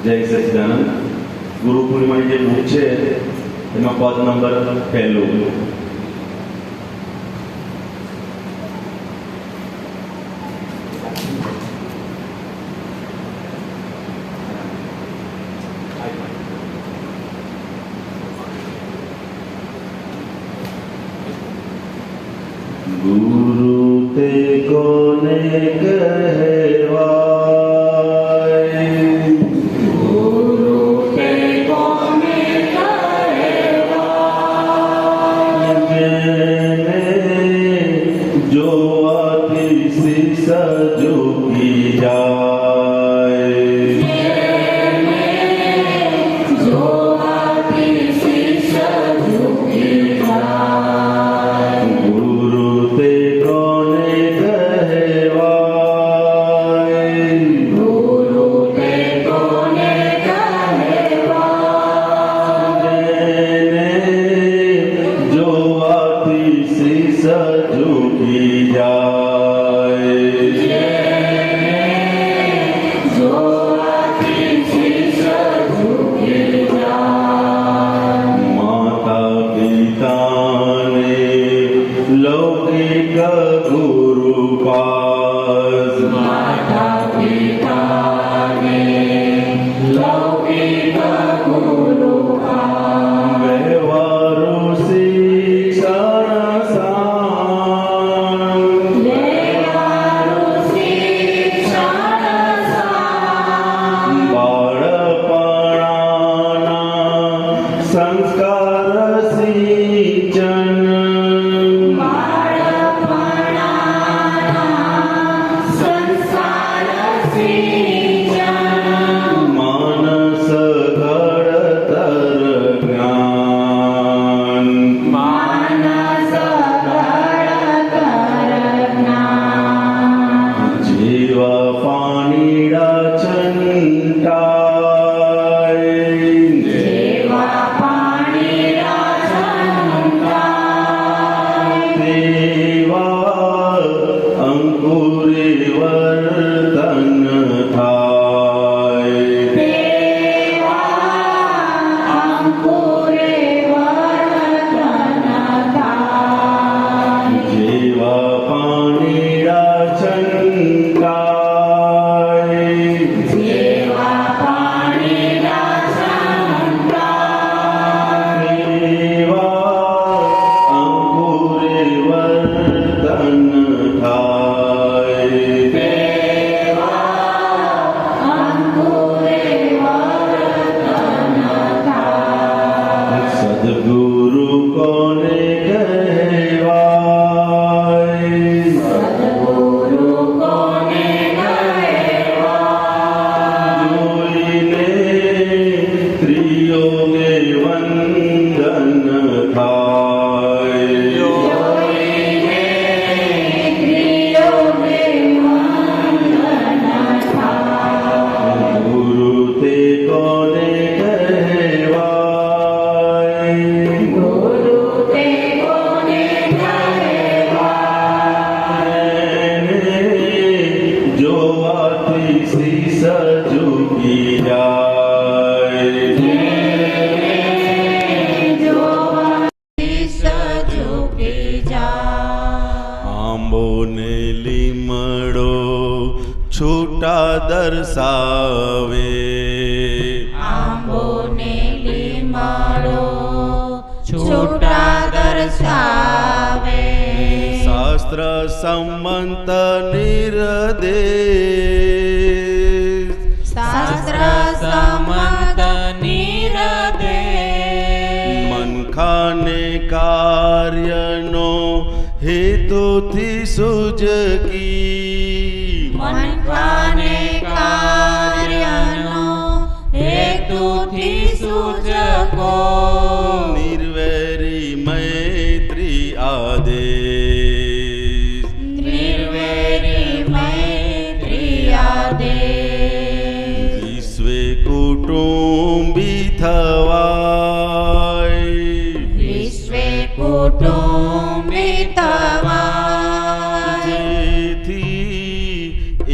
જય સચિદાનંદ. ગુરુ પૂર્ણિમાની જે બુક છે એમાં પદ નંબર 1 ગુરુ તે કોને કહેવાય, આંબો ને લીમડો છૂટા દર્શાવે, આંબો ને લીમડો છૂટા દર્શાવે, શાસ્ત્ર સંમત નિર્દેશ, શાસ્ત્ર સંમત નિર્દેશ, મનખાને કાર્યનો હેતુથી સુજકી, મનખાને કાર્યનો હેતુથી સૂચકો, નિર્વૈરી મૈત્રી આદેશ, નિર્વૈરી મૈત્રી આદેશ, વિશ્વે કુટુંબી થવાય, વિશ્વે કુટુંબી થવાય, જેથી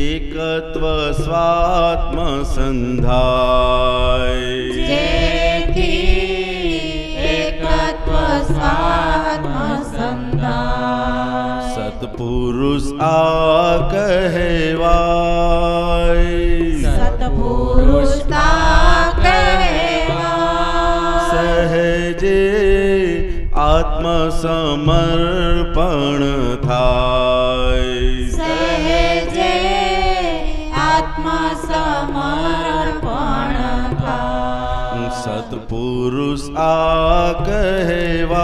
એકત્વ સ્વાત્મ સંધાય, જેથી એકત્વ સ્વાત્મ સંધાય, સત્પુરુષ આ કહેવાય, સત્પુરુષ આ કહેવાય, સહેજે આત્મસમર્પણ થાય, સહેજે આત્મસમર્પણ થાય, સત્પુરુષ આ કહેવાય,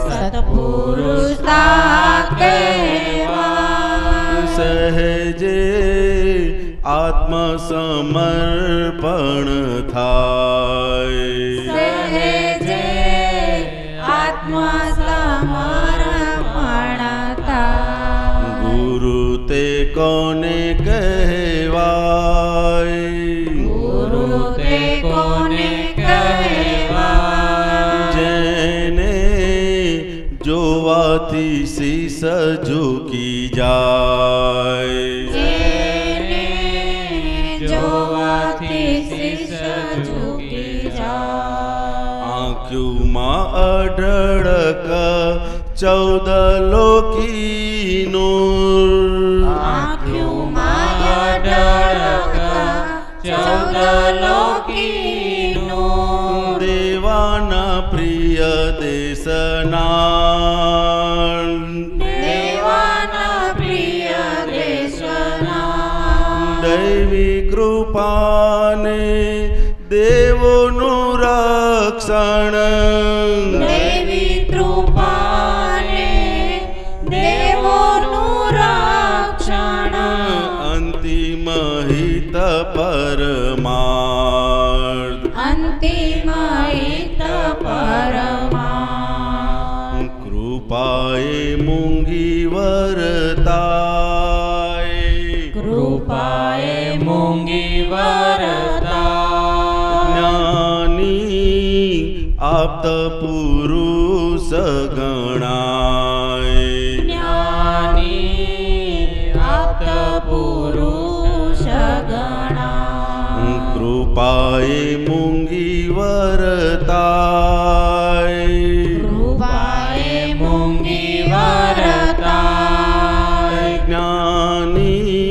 સત્પુરુષ આ કહેવાય, સહેજે આત્મસમર્પણ થાય, સહેજે આત્મસમર્પણ થાય, ગુરુ તે કોને કહેવાય, ગુરુ તે કોને કહેવાય, જેને જોવાથી શીશ ઝૂકી જાય, જેને જોવાથી શીશ ઝૂકી જાય, આંખોમાં અઢળક 14 લોકીનું, આંખોમાં અઢળક 14 લોકીનું, દેવાના પ્રિય દેશના, દેવાના પ્રિય દેશના, દૈવી કૃપાને દેવોનું રક્ષણ, દેવી કૃપાને દેવોનું રક્ષણ, અંતિમ હિત પરમાર્થ, અંતિમ હિત પરમાર્થ, કૃપાએ મૂંગી વરતાય, કૃપાએ મૂંગી વરતાય, જ્ઞાની આપ્ત પુરુષ ગણાય, જ્ઞાની આપ્ત પુરુષ ગણાય, કૃપાએ મૂંગી વરતાય, કૃપાએ મૂંગી વરતાય, જ્ઞાની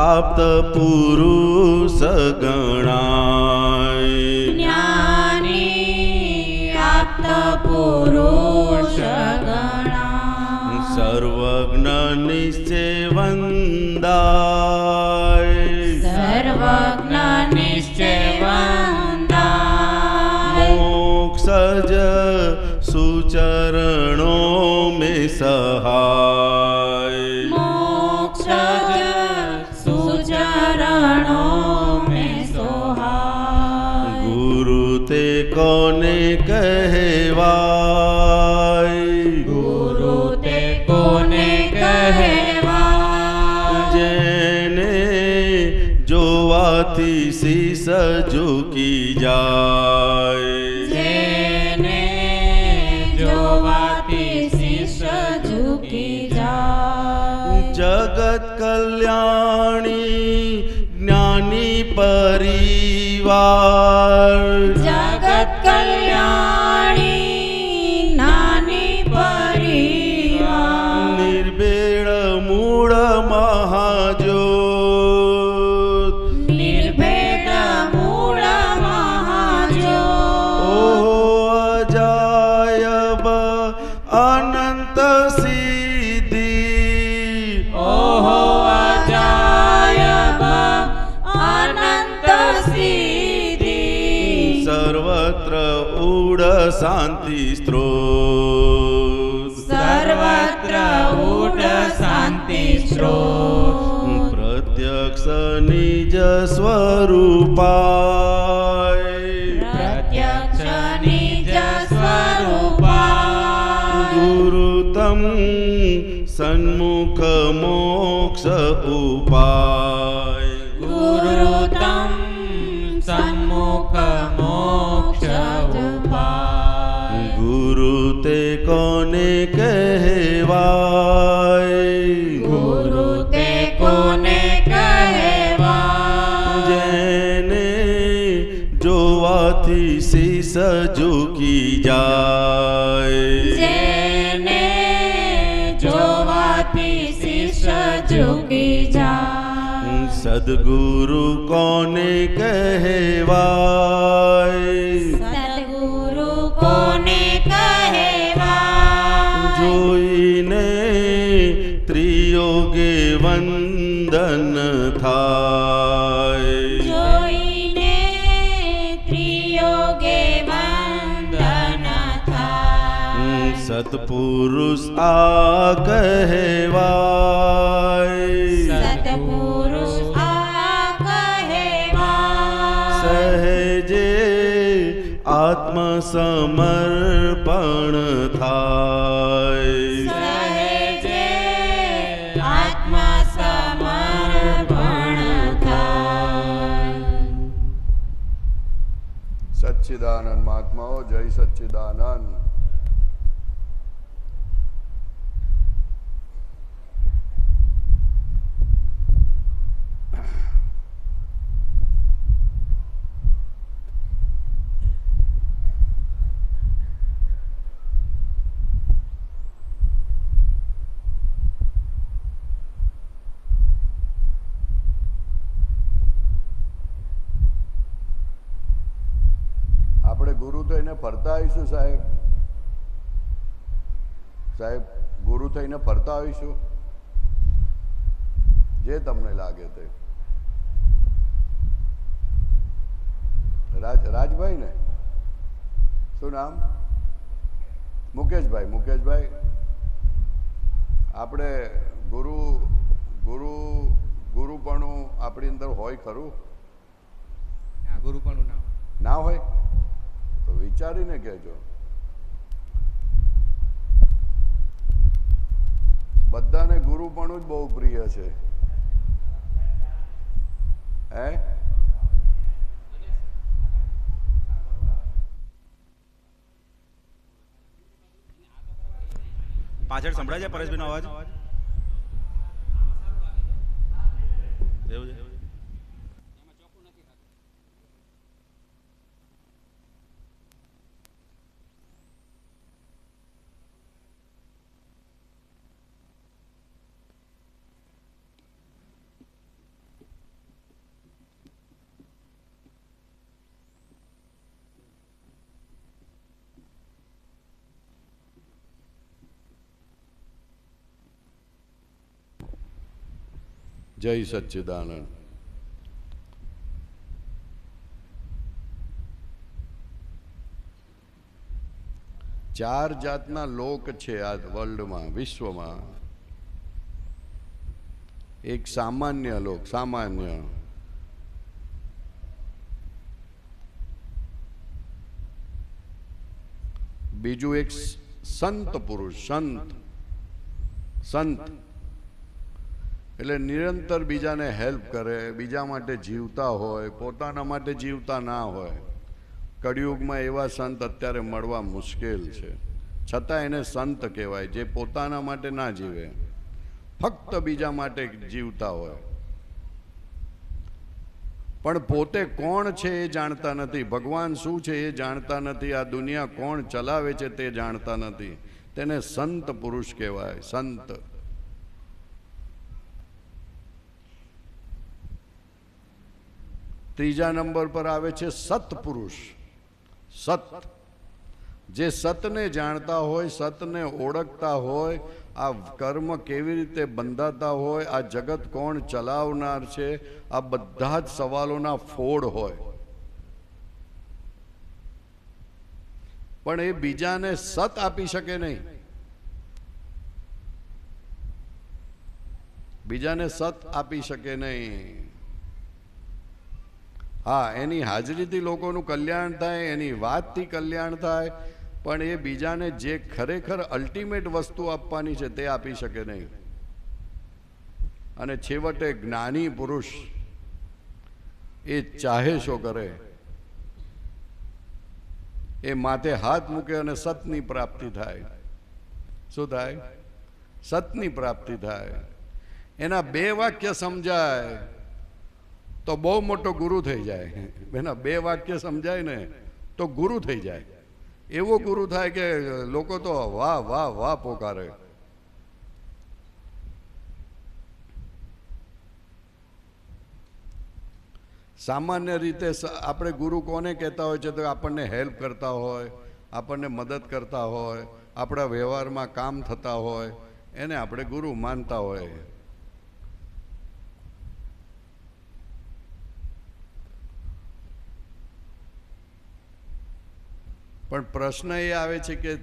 આપ્ત પુરુષ ગણાય, જ્ઞાની આપ્ત પુરુષ ગણાય, સર્વજ્ઞ નિશ્ચય વંદાય, સર્વજ્ઞ નિશ્ચય વંદાય, મોક્ષજ સુચરણો મેં સહાય, મોક્ષજ સુચરણો મેં સોહાય, ગુરુ તે કોને કહેવાય, ગુરુ તે કોને કહેવાય, જેને જોવાથી શીશ ઝૂકી જાય, જેને જોવાથી શીશ ઝૂકી જાય, જગત કલ્યાણી જ્ઞાની પરિવાર, જગત કલ્યાણી નાની પરિવાર, શાંતિ સ્ત્રોત સર્વત્ર ઊઢ શાંતિ સ્ત્રોત પ્રત્યક્ષ નિજ સ્વરૂપાય પ્રત્યક્ષ નિજ સ્વરૂપાય ગુરુતમ સન્મુખ મોક્ષ ઉપાય ગુરુતમ સન્મુખ મોક્ષ ઉપાય ગુરુ તે કોને કહેવાય ગુરુ તે કોને કહેવાય જેને જોવાથી શીશ ઝૂકી જાય જેને જોવાથી શીશ ઝૂકી જાય સદગુરુ કોને કહેવાય સદગુરુ કોને કહેવાય જોઈને ત્રિયોગે વંદન થાય જોઈને ત્રિયોગે વંદન થાય સત્પુરુષ આ કહેવાય સત્પુરુષ આ કહેવાય સહેજે આત્મસમર્પણ થાય સહેજે આત્મસમર્પણ થાય સચ્ચિદાનંદ મહાત્માઓ જય સચ્ચિદાનંદ. આપણે ગુરુ થઈને ફરતા આવીશું સાહેબ. સાહેબ ગુરુ થઈને ફરતા આવીશું જે તમને લાગે તે. રાજભાઈ ને શું નામ? મુકેશભાઈ. મુકેશભાઈ આપણે ગુરુપણું આપણી અંદર હોય ખરું? ગુરુપણું ના હોય તો વિચારીને કહેજો. બધાને ગુરુપણું જ બહુ પ્રિય છે. હે પાછળ સંભળાય છે પરેશભાઈનો અવાજ? એવું છે? જય સચ્ચિદાનંદ. ચાર જાતના લોક છે આ વર્લ્ડમાં, વિશ્વમાં. એક સામાન્ય લોક, સામાન્ય. બીજું એક સંત પુરુષ, સંત એટલે નિરંતર બીજાને હેલ્પ કરે, બીજા માટે જીવતા હોય, પોતાના માટે જીવતા ના હોય. કળિયુગમાં એવા સંત અત્યારે મળવા મુશ્કેલ છે, છતાં એને સંત કહેવાય, જે પોતાના માટે ના જીવે, ફક્ત બીજા માટે જીવતા હોય. પણ પોતે કોણ છે એ જાણતા નથી, ભગવાન શું છે એ જાણતા નથી, આ દુનિયા કોણ ચલાવે છે તે જાણતા નથી. તેને સંત પુરુષ કહેવાય, સંત. ત્રીજા નંબર પર આવે છે સત્પુરુષ. સત, જે સતને જાણતા હોય, સતને ઓળખતા હોય, આ કર્મ કેવી રીતે બંધાતા હોય, આ જગત કોણ ચલાવનાર છે, આ બધા જ સવાલોના ફોડ હોય. પણ એ બીજાને સત આપી શકે નહીં. બીજાને સત આપી શકે નહીં. હા, એની હાજરીથી લોકોનું કલ્યાણ થાય, એની વાતથી કલ્યાણ થાય, પણ એ બીજાને જે ખરેખર અલ્ટિમેટ વસ્તુ આપવાની છે તે આપી શકે નહીં. અને છેવટે જ્ઞાની પુરુષ એ ચાહે શું કરે, એ માથે હાથ મૂકે અને સતની પ્રાપ્તિ થાય. શું થાય? સતની પ્રાપ્તિ થાય. એના 2 વાક્ય સમજાય તો બહુ મોટો ગુરુ થઈ જાય. એના 2 વાક્ય સમજાય ને તો ગુરુ થઈ જાય. એવો ગુરુ થાય કે લોકો તો વાહ વાહ વાહ પોકારે. સામાન્ય રીતે આપણે ગુરુ કોને કહેતા હોય છે? તો આપણને હેલ્પ કરતા હોય, આપણને મદદ કરતા હોય, આપણા વ્યવહારમાં કામ થતા હોય, એને આપણે ગુરુ માનતા હોય. પણ પ્રશ્ન એ આવે છે કે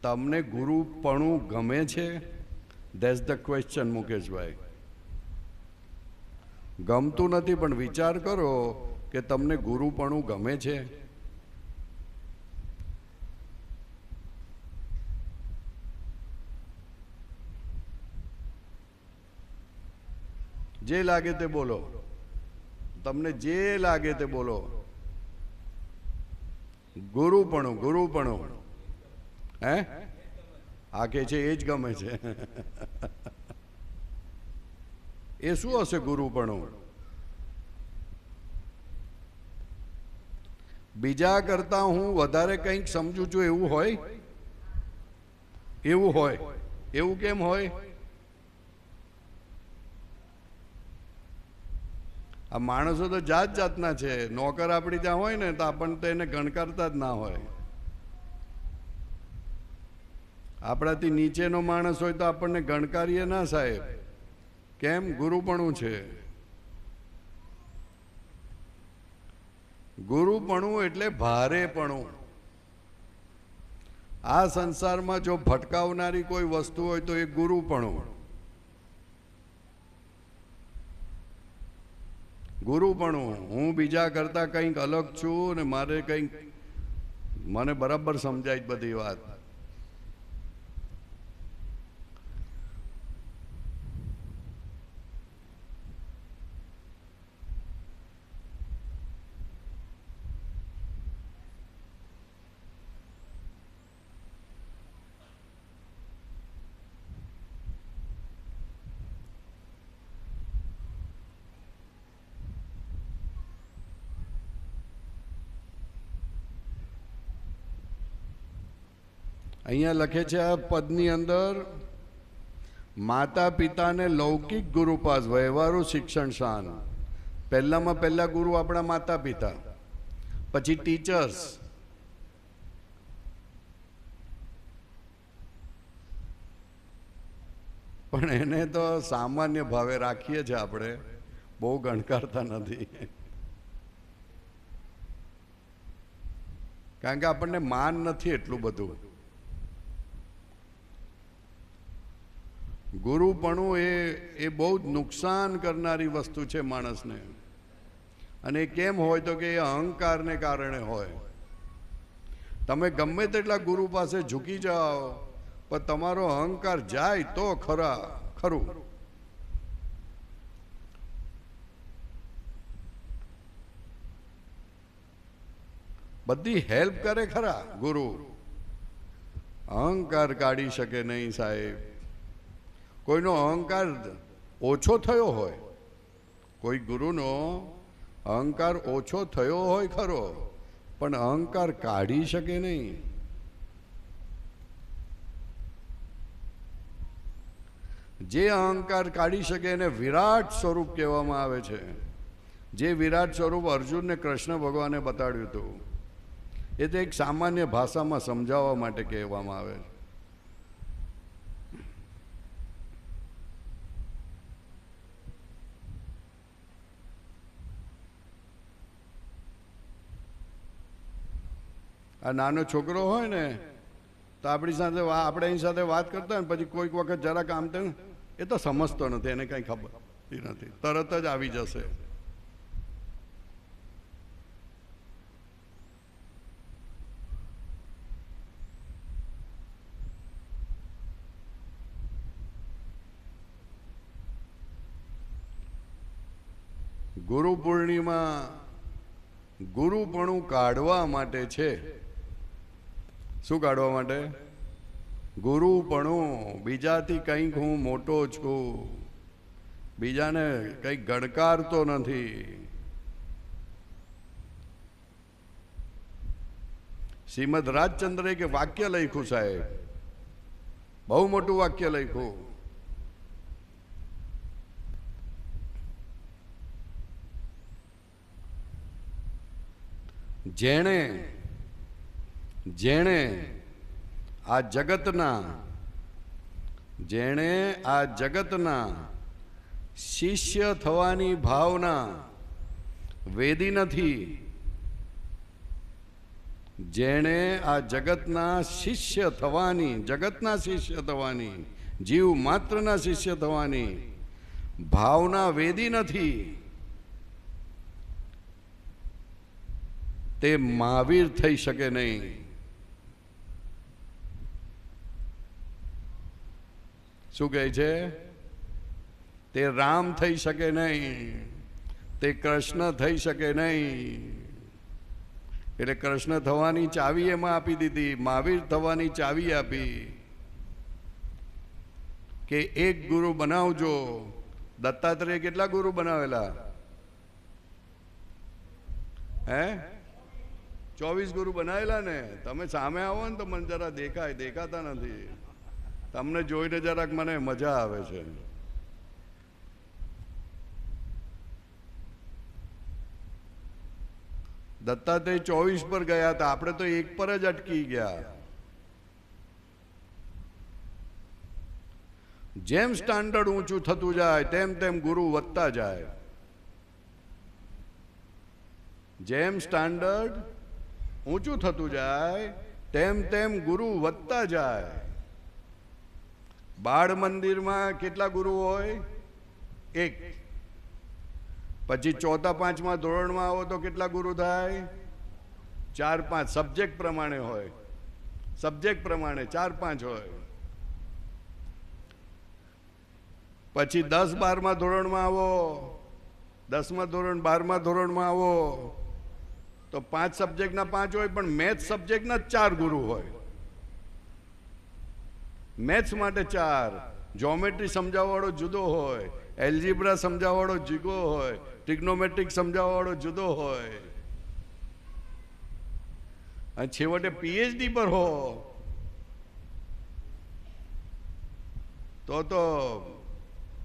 તમને ગુરુપણું ગમે છે? ધેટ્સ ધ ક્વેશ્ચન, મુકેશભાઈ. ગમતું નથી, પણ વિચાર કરો કે તમને ગુરુપણું ગમે છે? જે લાગે તે બોલો. તમને જે લાગે તે બોલો. ગુરુપણું, ગુરુપણું હે? આ કે છે એ જ ગમે છે. એ શું હશે ગુરુપણું? બીજા કરતા હું વધારે કંઈક સમજુ છું એવું હોય? એવું હોય? એવું કેમ હોય? આ માણસો તો જાત જાતના છે. નોકર આપણી ત્યાં હોય ને તો આપણને તો એને ગણકારતા જ ના હોય. આપણાથી નીચેનો માણસ હોય તો આપણને ગણકારીએ ના, સાહેબ. કેમ? ગુરુપણું છે. ગુરુપણું એટલે ભારેપણું. આ સંસારમાં જો ભટકાવનારી કોઈ વસ્તુ હોય તો એ ગુરુપણું. ગુરુપણું. હું બીજા કરતા કંઈક અલગ છું ને મારે કંઈક, મને બરાબર સમજાય બધી વાત. અહીંયા લખે છે આ પદની અંદર, માતા પિતાને લૌકિક ગુરુપાસ, વ્યવહારુ શિક્ષણ શાન. પહેલામાં પહેલા ગુરુ આપણા માતા પિતા, પછી ટીચર્સ, પણ એને તો સામાન્ય ભાવે રાખીએ છીએ આપણે, બહુ ગણકારતા નથી. કારણ કે આપણને માન નથી એટલું બધું. ગુરુપણું એ બહુ જ નુકસાન કરનારી વસ્તુ છે માણસને. અને કેમ હોય તો કે એ અહંકારને કારણે હોય. તમે ગમે તેટલા ગુરુ પાસે ઝૂકી જાઓ, પણ તમારો અહંકાર જાય તો ખરું. બધી હેલ્પ કરે ખરા ગુરુ, અહંકાર કાઢી શકે નહીં સાહેબ. કોઈનો અહંકાર ઓછો થયો હોય, કોઈ ગુરુનો અહંકાર ઓછો થયો હોય ખરો, પણ અહંકાર કાઢી શકે નહીં. જે અહંકાર કાઢી શકે એને વિરાટ સ્વરૂપ કહેવામાં આવે છે. જે વિરાટ સ્વરૂપ અર્જુનને કૃષ્ણ ભગવાને બતાડ્યું હતું, એ તો એક સામાન્ય ભાષામાં સમજાવવા માટે કહેવામાં આવે છે. આ નાનો છોકરો હોય ને તો આપણી સાથે આપણે એની સાથે વાત કરતા હોય ને પછી કોઈક વખત જરાક આમ તેમ, એ તો સમજતો નથી, એને કંઈ ખબર નથી, તરત જ આવી જશે. ગુરુ પૂર્ણિમા ગુરુપણું કાઢવા માટે છે. શું કાઢવા માટે? ગુરુપણું. બીજાથી કંઈક હું મોટો છું, બીજાને કંઈક ગણકારતો નથી. શ્રીમદ રાજચંદ્રે એક વાક્ય લખ્યું સાહેબ, બહુ મોટું વાક્ય લખ્યું. જેણે જેણે આ જગતના શિષ્ય થવાની ભાવના વેદી નથી, જેણે આ જગતના શિષ્ય થવાની જીવ માત્રના શિષ્ય થવાની ભાવના વેદી નથી, તે મહાવીર થઈ શકે નહીં. શું કહે છે? તે રામ થઈ શકે નહીં, તે કૃષ્ણ થઈ શકે નહીં. એટલે કૃષ્ણ થવાની ચાવી એમાં આપી દીધી, મહાવીર થવાની ચાવી આપી કે એક ગુરુ બનાવજો. દત્તાત્રેય કેટલા ગુરુ બનાવેલા? 24 ગુરુ બનાવેલા ને. તમે સામે આવો ને તો મને જરા દેખાતા નથી. તમને જોઈને જરાક મને મજા આવે છે. દત્તાત્રેય 24 પર ગયા હતા, આપણે તો એક પર જ અટકી ગયા. જેમ સ્ટાન્ડર્ડ ઊંચું થતું જાય તેમ તેમ ગુરુ વધતા જાય. જેમ સ્ટાન્ડર્ડ ઊંચું થતું જાય તેમ તેમ ગુરુ વધતા જાય. બાળ મંદિરમાં કેટલા ગુરુ હોય? એક. પછી ચોથા પાંચમા ધોરણમાં આવો તો કેટલા ગુરુ થાય? 4-5. સબ્જેક્ટ પ્રમાણે હોય, સબ્જેક્ટ પ્રમાણે 4-5 હોય. પછી 10-12મા ધોરણમાં આવો, 10મા ધોરણ 12મા ધોરણમાં આવો તો 5 સબ્જેક્ટના 5 હોય, પણ મેથ્સ સબ્જેક્ટના 4 ગુરુ હોય. મેથ્સ માટે 4. જ્યોમેટ્રી સમજાવવાવાળો જુદો હોય, એલ્જીબ્રા સમજાવવાવાળો જુદો હોય, ટ્રિગ્નોમેટ્રિક સમજાવવાવાળો જુદો હોય. અને છેવટે પીએચડી પર હો તો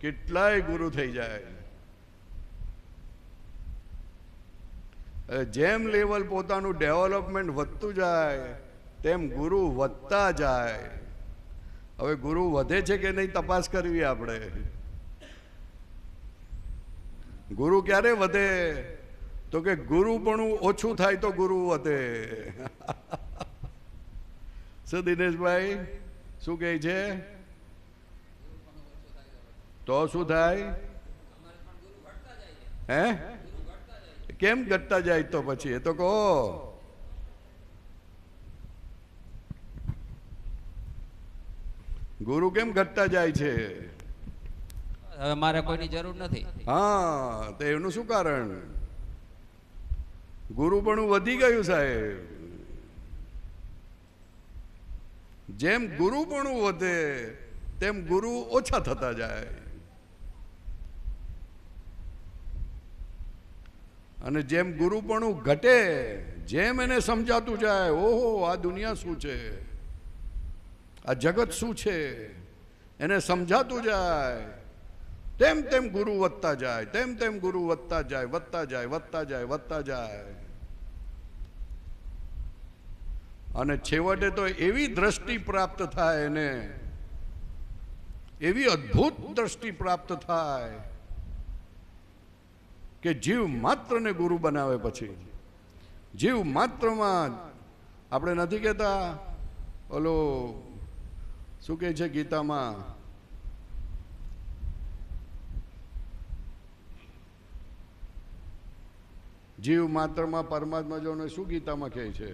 કેટલાય ગુરુ થઈ જાય. જેમ લેવલ પોતાનું ડેવલપમેન્ટ વધતું જાય તેમ ગુરુ વધતા જાય. હવે ગુરુ વધે છે કે નહીં તપાસ કરવી આપણે. ગુરુ ક્યારે વધે? તો કે ગુરુપણું ઓછું થાય તો ગુરુ વધે. શું દિનેશભાઈ શું કહે છે? તો શું થાય? હે? કેમ ઘટતા જાય? તો પછી એ તો કહો. ગુરુ કેમ ઘટતા જાય છે? હવે મારે કોઈની જરૂર નથી. હા, તો એનું શું કારણ? ગુરુપણું વધી ગયું સાહેબ. જેમ ગુરુપણું વધે તેમ ગુરુ ઓછા થતા જાય. અને જેમ ગુરુપણું ઘટે, જેમ એને સમજાતું જાય, ઓહો આ દુનિયા શું છે, આ જગત શું છે, એને સમજાતું જાય, તેમ તેમ ગુરુ વધતા જાય, તેમ તેમ ગુરુ વધતા જાય, વધતા જાય, વધતા જાય, વધતા જાય. અને છેવટે તો એવી દ્રષ્ટિ પ્રાપ્ત થાય એને, એવી અદ્ભુત દ્રષ્ટિ પ્રાપ્ત થાય કે જીવ માત્રને ગુરુ બનાવે. પછી જીવ માત્રમાં આપણે નથી કહેતા ઓલો શું કહે છે ગીતામાં, જીવ માત્રમાં પરમાત્મા જોને શું ગીતામાં કહે છે?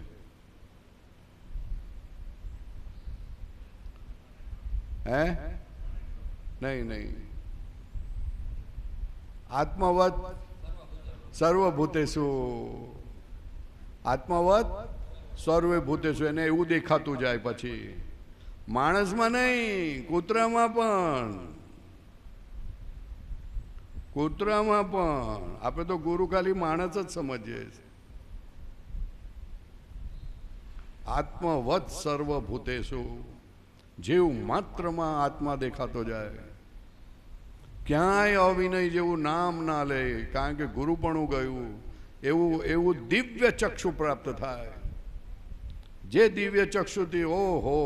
હે? નહીં નહીં, આત્મવત સર્વભૂતેષુ, આત્મવત સર્વે ભૂતેષુ. એને એવું દેખાતું જાય. પછી માણસમાં નહીં, કૂતરામાં પણ, કૂતરામાં પણ. આપણે તો ગુરુ ખાલી માણસ જ સમજીએ. આત્મવત સર્વભૂતેષુ, જીવ માત્રમાં આત્મા દેખાતો જાય. ક્યાંય અવિનય જેવું નામ ના લે, કારણ કે ગુરુપણું ગયું. એવું દિવ્ય ચક્ષુ પ્રાપ્ત થાય. જે દિવ્ય ચક્ષુથી ઓ હો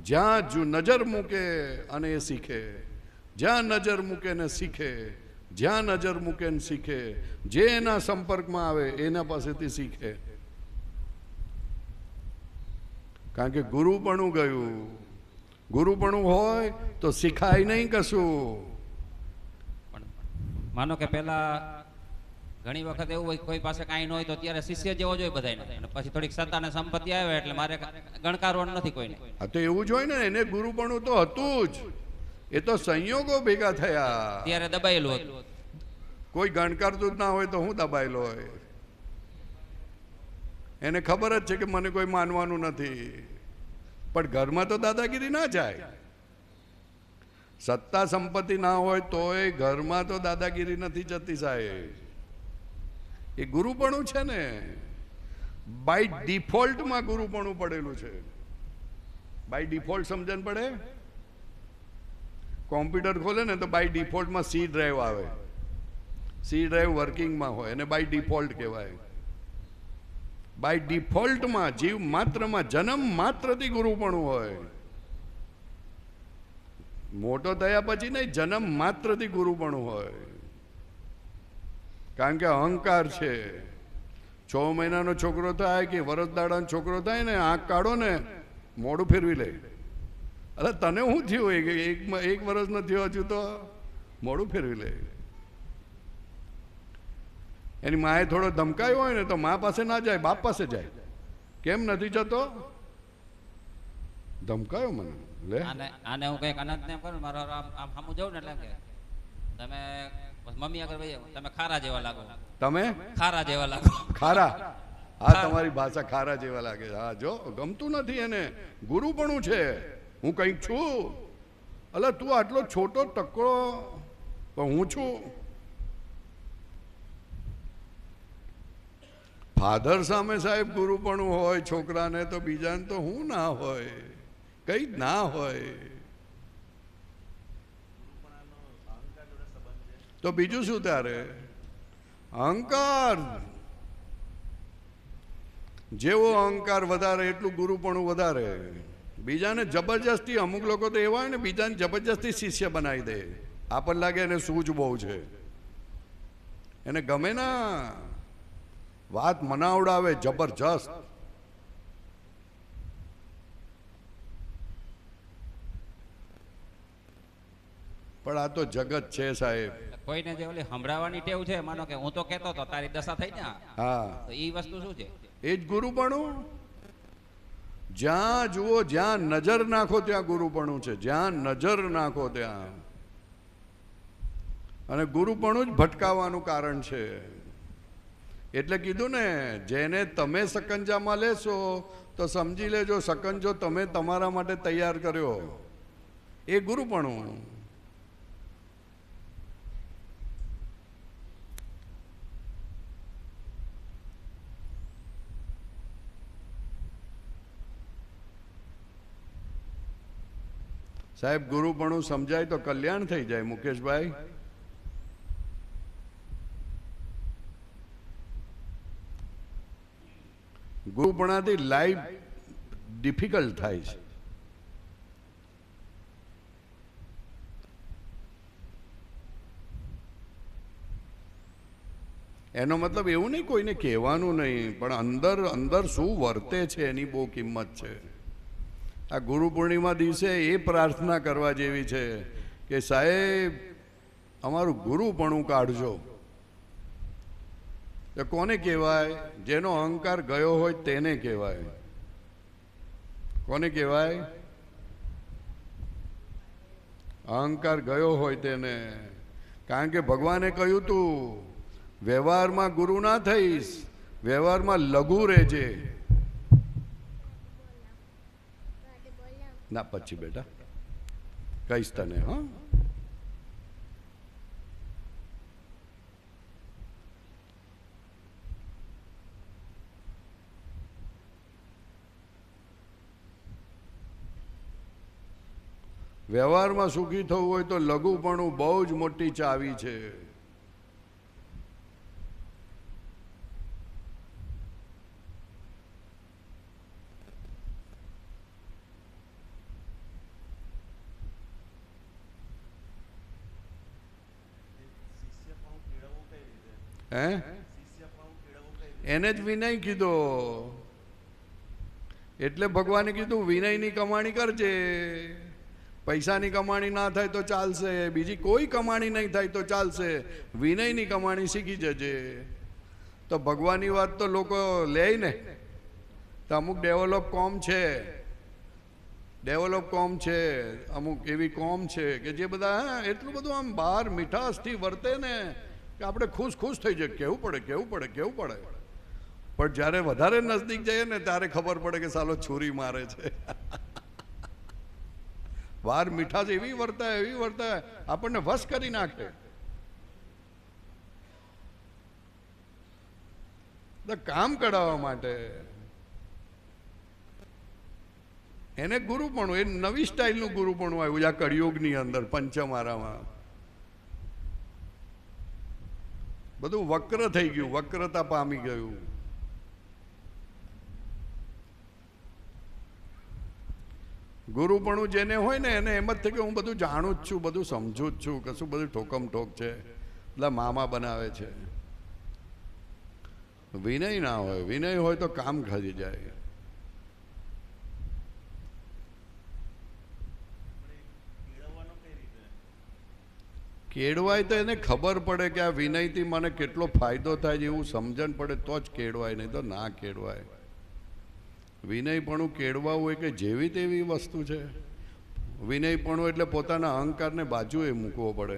જ્યાં નજર મૂકે અને એ શીખે, જ્યાં નજર મૂકે ને શીખે, જ્યાં નજર મૂકે ને શીખે, જે એના સંપર્કમાં આવે એના પાસેથી શીખે. કારણ કે ગુરુપણું ગયું. ગુરુપણું હોય તો શીખાય નહીં કશું. પણ માનો કે પેલા ઘણી વખત એવું હોય કોઈ પાસે કાંઈ ન હોય તો ત્યારે શિષ્ય જેવો જ હોય બધાયને, અને પછી થોડીક સત્તા અને સંપત્તિ આવે એટલે મારે ગણકારવાનું નથી કોઈને. આ તો એવું જ હોય ને. એને ગુરુપણું તો હતું જ, એ તો સંયોગો ભેગા થયા. ત્યારે દબાયેલું હતું. કોઈ ગણકારતું જ ના હોય તો હું દબાયેલો હોય? એને ખબર જ છે કે મને કોઈ માનવાનું નથી. પણ ઘરમાં તો દાદાગીરી ના જાય. સત્તા સંપત્તિ ના હોય તોય ઘરમાં તો દાદાગીરી નથી જતી સાહેબ. એ ગુરુપણું છે ને, બાય ડિફોલ્ટમાં ગુરુપણું પડેલું છે. બાય ડિફોલ્ટ સમજણ પડે? કોમ્પ્યુટર ખોલે ને તો બાય ડિફોલ્ટમાં સી ડ્રાઈવ આવે. સી ડ્રાઈવ વર્કિંગમાં હોય એને બાય ડિફોલ્ટ કહેવાય. બાય ડિફોલ્ટમાં જીવ માત્રમાં જન્મ માત્રથી ગુરુપણું હોય. મોટો થયા પછી નહીં, જન્મ માત્રથી ગુરુપણું હોય. કારણ કે અહંકાર છે. 6 મહિનાનો છોકરો થાય કે વરસદાડાનો છોકરો થાય ને, આંખ કાઢો ને મોઢું ફેરવી લે. અરે તને શું થયું? એક વર્ષ ન થયો હજુ તો મોઢું ફેરવી લે. એની માએ થોડો ધમકાયો હોય ને તો મા પાસે ના જાય, બાપ પાસે જાય. કેમ નથી જતો? ધમકાયો મને. લે આને હું કઈક અનંત ને કરું, મારો આમ સામું જવું ને એટલે કે તમે મમ્મી આગળ ભાઈ તમે ખારા જેવા લાગો. તમે ખારા જેવા લાગો. ખારા? હા, તમારી ભાષા ખારા જેવા લાગે. હા, જો ગમતું નથી એને. ગુરુપણું છે. હું કંઈક છું. અલા તું આટલો છોટો ટકરો, પણ હું છું. ફાધર સામે સાહેબ ગુરુપણું હોય છોકરાને, તો બીજાને તો હું ના હોય, કઈ જ ના હોય. તો બીજું શું? ત્યારે અહંકાર, જેવો અહંકાર વધારે એટલું ગુરુપણું વધારે. બીજાને જબરજસ્તી, અમુક લોકો તો એવા હોય ને બીજાને જબરજસ્તી શિષ્ય બનાવી દે. આપણને લાગે એને સૂઝ બહુ છે, એને ગમે ના, વાત મનાવડાવે જબરજસ્ત. પણ આ તો જગત છે સાહેબ. કોઈને જે ઓલી સંભળાવવાની ટેવ છે, માનો કે હું તો કહેતો હતો તારી દશા થઈ ને, હા, તો એ વસ્તુ શું છે? એ જ ગુરુપણું. જ્યાં જુઓ, જ્યાં નજર નાખો ત્યાં ગુરુપણું છે. જ્યાં નજર નાખો ત્યાં. અને ગુરુપણું જ ભટકાવાનું કારણ છે. એટલે કીધું ને, જેને તમે સકંજામાં લેશો તો સમજી લેજો સકંજો તમે તમારા માટે તૈયાર કર્યો. એ ગુરુપણું. સાહેબ ગુરુપણું સમજાય તો કલ્યાણ થઈ જાય. મુકેશભાઈ, ગુરુપણાથી લાઈફ ડિફિકલ્ટ થાય છે. એનો મતલબ એવું નહીં કોઈને કહેવાનું નહીં, પણ અંદર અંદર શું વર્તે છે એની બહુ કિંમત છે. આ ગુરુ પૂર્ણિમા દિવસે એ પ્રાર્થના કરવા જેવી છે કે સાહેબ અમારું ગુરુપણું કાઢજો. તો કોને કહેવાય? જેનો અહંકાર ગયો હોય તેને કહેવાય. કોને કહેવાય? અહંકાર ગયો હોય તેને. કારણ કે ભગવાને કહ્યું તું વ્યવહારમાં ગુરુ ના થઈશ, વ્યવહારમાં લઘુ રહેજે. ના પછી બેટા કહીશ તને. હા, વ્યવહારમાં સુખી થવું હોય તો લઘુપણું બહુ જ મોટી ચાવી છે. હે? એને જ વિનય કીધો. એટલે ભગવાને કીધું વિનયની કમાણી કરજે. પૈસાની કમાણી ના થાય તો ચાલશે, બીજી કોઈ કમાણી નહીં થાય તો ચાલશે, વિનયની કમાણી શીખી જજે. તો ભગવાનની વાત તો લોકો લે ને. તો અમુક ડેવલપ કોમ છે, ડેવલપ કોમ છે, અમુક એવી કોમ છે કે જે બધા એટલું બધું આમ બહાર મીઠાશથી વર્તે ને કે આપણે ખુશ ખુશ થઈ જાય. કેવું પડે, કેવું પડે, કેવું પડે. પણ જ્યારે વધારે નજદીક જઈએ ને ત્યારે ખબર પડે કે સાલો છુરી મારે છે. બહાર મીઠાશ એવી વર્તાય, એવી વર્તાય, આપણને વશ કરી નાખે. કામ કઢાવવા માટે એને ગુરુપણું, એ નવી સ્ટાઇલનું ગુરુપણું આવ્યું છે આ કળિયુગની અંદર. પંચમારામાં બધું વક્ર થઈ ગયું, વક્રતા પામી ગયું. ગુરુપણું જેને હોય ને એને એમ જ થાય કે હું બધું જાણું જ છું, બધું સમજુ જ છું, કશું બધું ઠોકમ ઠોક છે, એટલે મામા બનાવે છે. વિનય ના હોય, વિનય હોય તો કામ ખરી જાય. કેળવાય તો એને ખબર પડે કે આ વિનયથી મને કેટલો ફાયદો થાય છે, એવું સમજણ પડે તો જ કેળવાય, નહીં તો ના કેળવાય. વિનયપણું કેળવાવું એ કે જેવી તેવી વસ્તુ છે. વિનયપણું એટલે પોતાના અહંકારને બાજુએ મૂકવો પડે.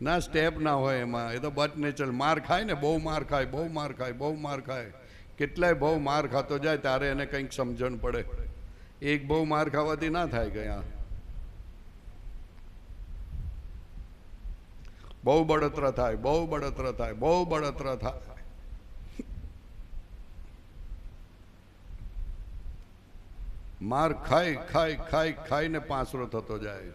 ના સ્ટેપ ના હોય એમાં, એ તો બટ નેચરલ. માર ખાય ને, બહુ માર ખાય, બહુ માર ખાય, બહુ માર ખાય, કેટલાય બહુ માર ખાતો જાય ત્યારે એને કંઈક સમજણ પડે. એક બહુ માર ખાવાથી ના થાય ગયા. બહુ બળતરા થાય, બહુ બળતરા થાય, બહુ બળતરા થાય. માર ખાઈ ખાઈ ખાઈ ખાઈને પાંસરો થતો જાય.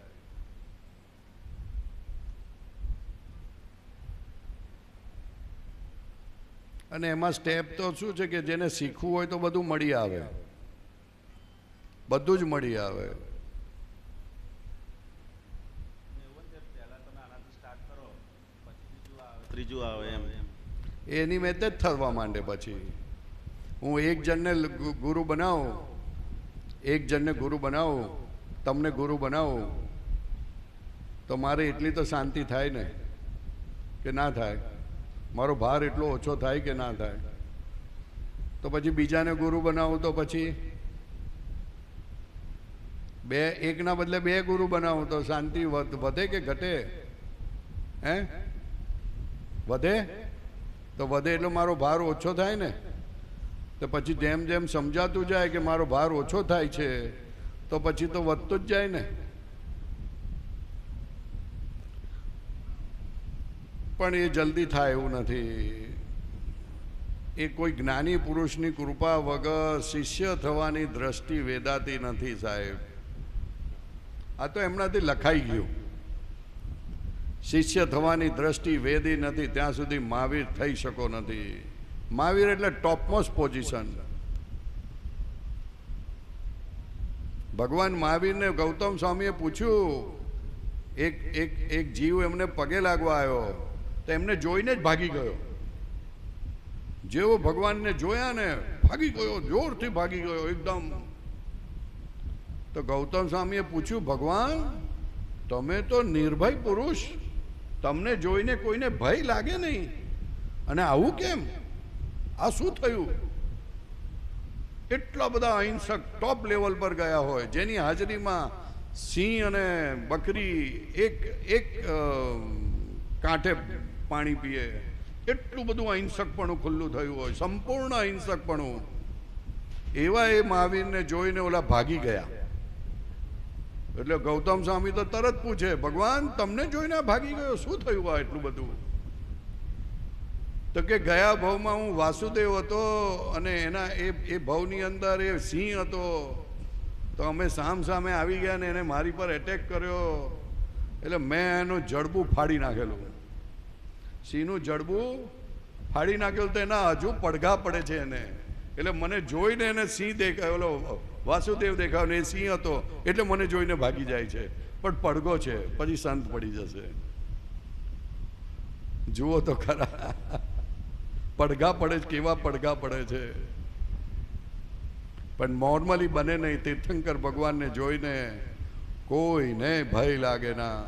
અને એમાં સ્ટેપ તો શું છે કે જેને શીખવું હોય તો બધું મળી આવે, બધું જ મળી આવે. ત્રીજું આવે એમ એની મેં જ થવા માંડે. પછી હું એક જણને ગુરુ બનાવું, એક જણને ગુરુ બનાવું, તમને ગુરુ બનાવું, તો મારે એટલી તો શાંતિ થાય ને કે ના થાય? મારો ભાર એટલો ઓછો થાય કે ના થાય? તો પછી બીજાને ગુરુ બનાવું તો પછી બે, એકના બદલે બે ગુરુ બનાવું તો શાંતિ વધે કે ઘટે? હે? વધે? તો વધે એટલે મારો ભાર ઓછો થાય ને. તો પછી જેમ જેમ સમજાતું જાય કે મારો ભાર ઓછો થાય છે તો પછી તો વધતું જ જાય ને. પણ એ જલ્દી થાય એવું નથી. એ કોઈ જ્ઞાની પુરુષની કૃપા વગર શિષ્ય થવાની દ્રષ્ટિ વેદાતી નથી સાહેબ. આ તો એમનાથી લખાઈ ગયું. શિષ્ય થવાની દ્રષ્ટિ વેદી નથી ત્યાં સુધી મહાવીર થઈ શકો નથી. મહાવીર એટલે ટોપમોસ્ટ પોઝિશન. ભગવાન મહાવીરને ગૌતમ સ્વામીએ પૂછ્યું એક જીવ એમને પગે લાગવા આવ્યો તો એમને જોઈને જ ભાગી ગયો. જેવો ભગવાનને જોયા ને ભાગી ગયો, જોરથી ભાગી ગયો એકદમ. તો ગૌતમ સ્વામીએ પૂછ્યું, ભગવાન તમે તો નિર્ભય પુરુષ, તમને જોઈને કોઈને ભય લાગે નહીં, અને આવું કેમ? આ શું થયું? એટલા બધા અહિંસક ટોપ લેવલ પર ગયા હોય, જેની હાજરીમાં સિંહ અને બકરી એક કાંઠે પાણી પીએ, એટલું બધું અહિંસકપણું ખુલ્લું થયું હોય, સંપૂર્ણ અહિંસકપણું. એવા એ મહાવીરને જોઈને ઓલા ભાગી ગયા. એટલે ગૌતમ સ્વામી તો તરત પૂછે, ભગવાન તમને જોઈને ભાગી ગયો, શું થયું આ એટલું બધું? તો કે ગયા ભાવમાં હું વાસુદેવ હતો અને એના એ ભાવની અંદર એ સિંહ હતો, તો અમે સામે આવી ગયા ને એને મારી પર એટેક કર્યો, એટલે મેં એનું જડબું ફાડી નાખેલું. સિંહનું જડબું ફાડી નાખેલું તો એના હજુ પડઘા પડે છે એને. એટલે મને જોઈને એને સિંહ દેખાયો, ઓલો વાસુદેવ દેખાયો ને એ સિંહ હતો, એટલે મને જોઈને ભાગી જાય છે, પણ પડઘો છે, પછી શાંત પડી જશે. જુઓ તો ખરા, પડઘા પડે છે, કેવા પડઘા પડે છે. પણ નોર્મલી બને નહીં. તીર્થંકર ભગવાનને જોઈને કોઈને ભય લાગે ના,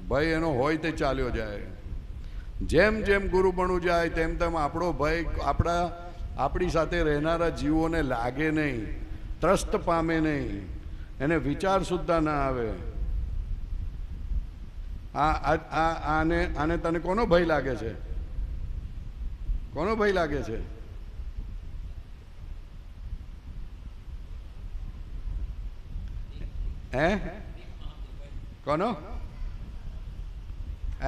ભય એનો હોય તે ચાલ્યો જાય. જેમ જેમ ગુરુ બનવું જાય તેમ તેમ આપણો ભય આપણી સાથે રહેનારા જીવોને લાગે નહીં, ત્રસ્ત પામે નહીં, એને વિચાર સુદ્ધા ના આવે. આને તને કોનો ભય લાગે છે? કોનો ભય લાગે છે? હે? કોનો?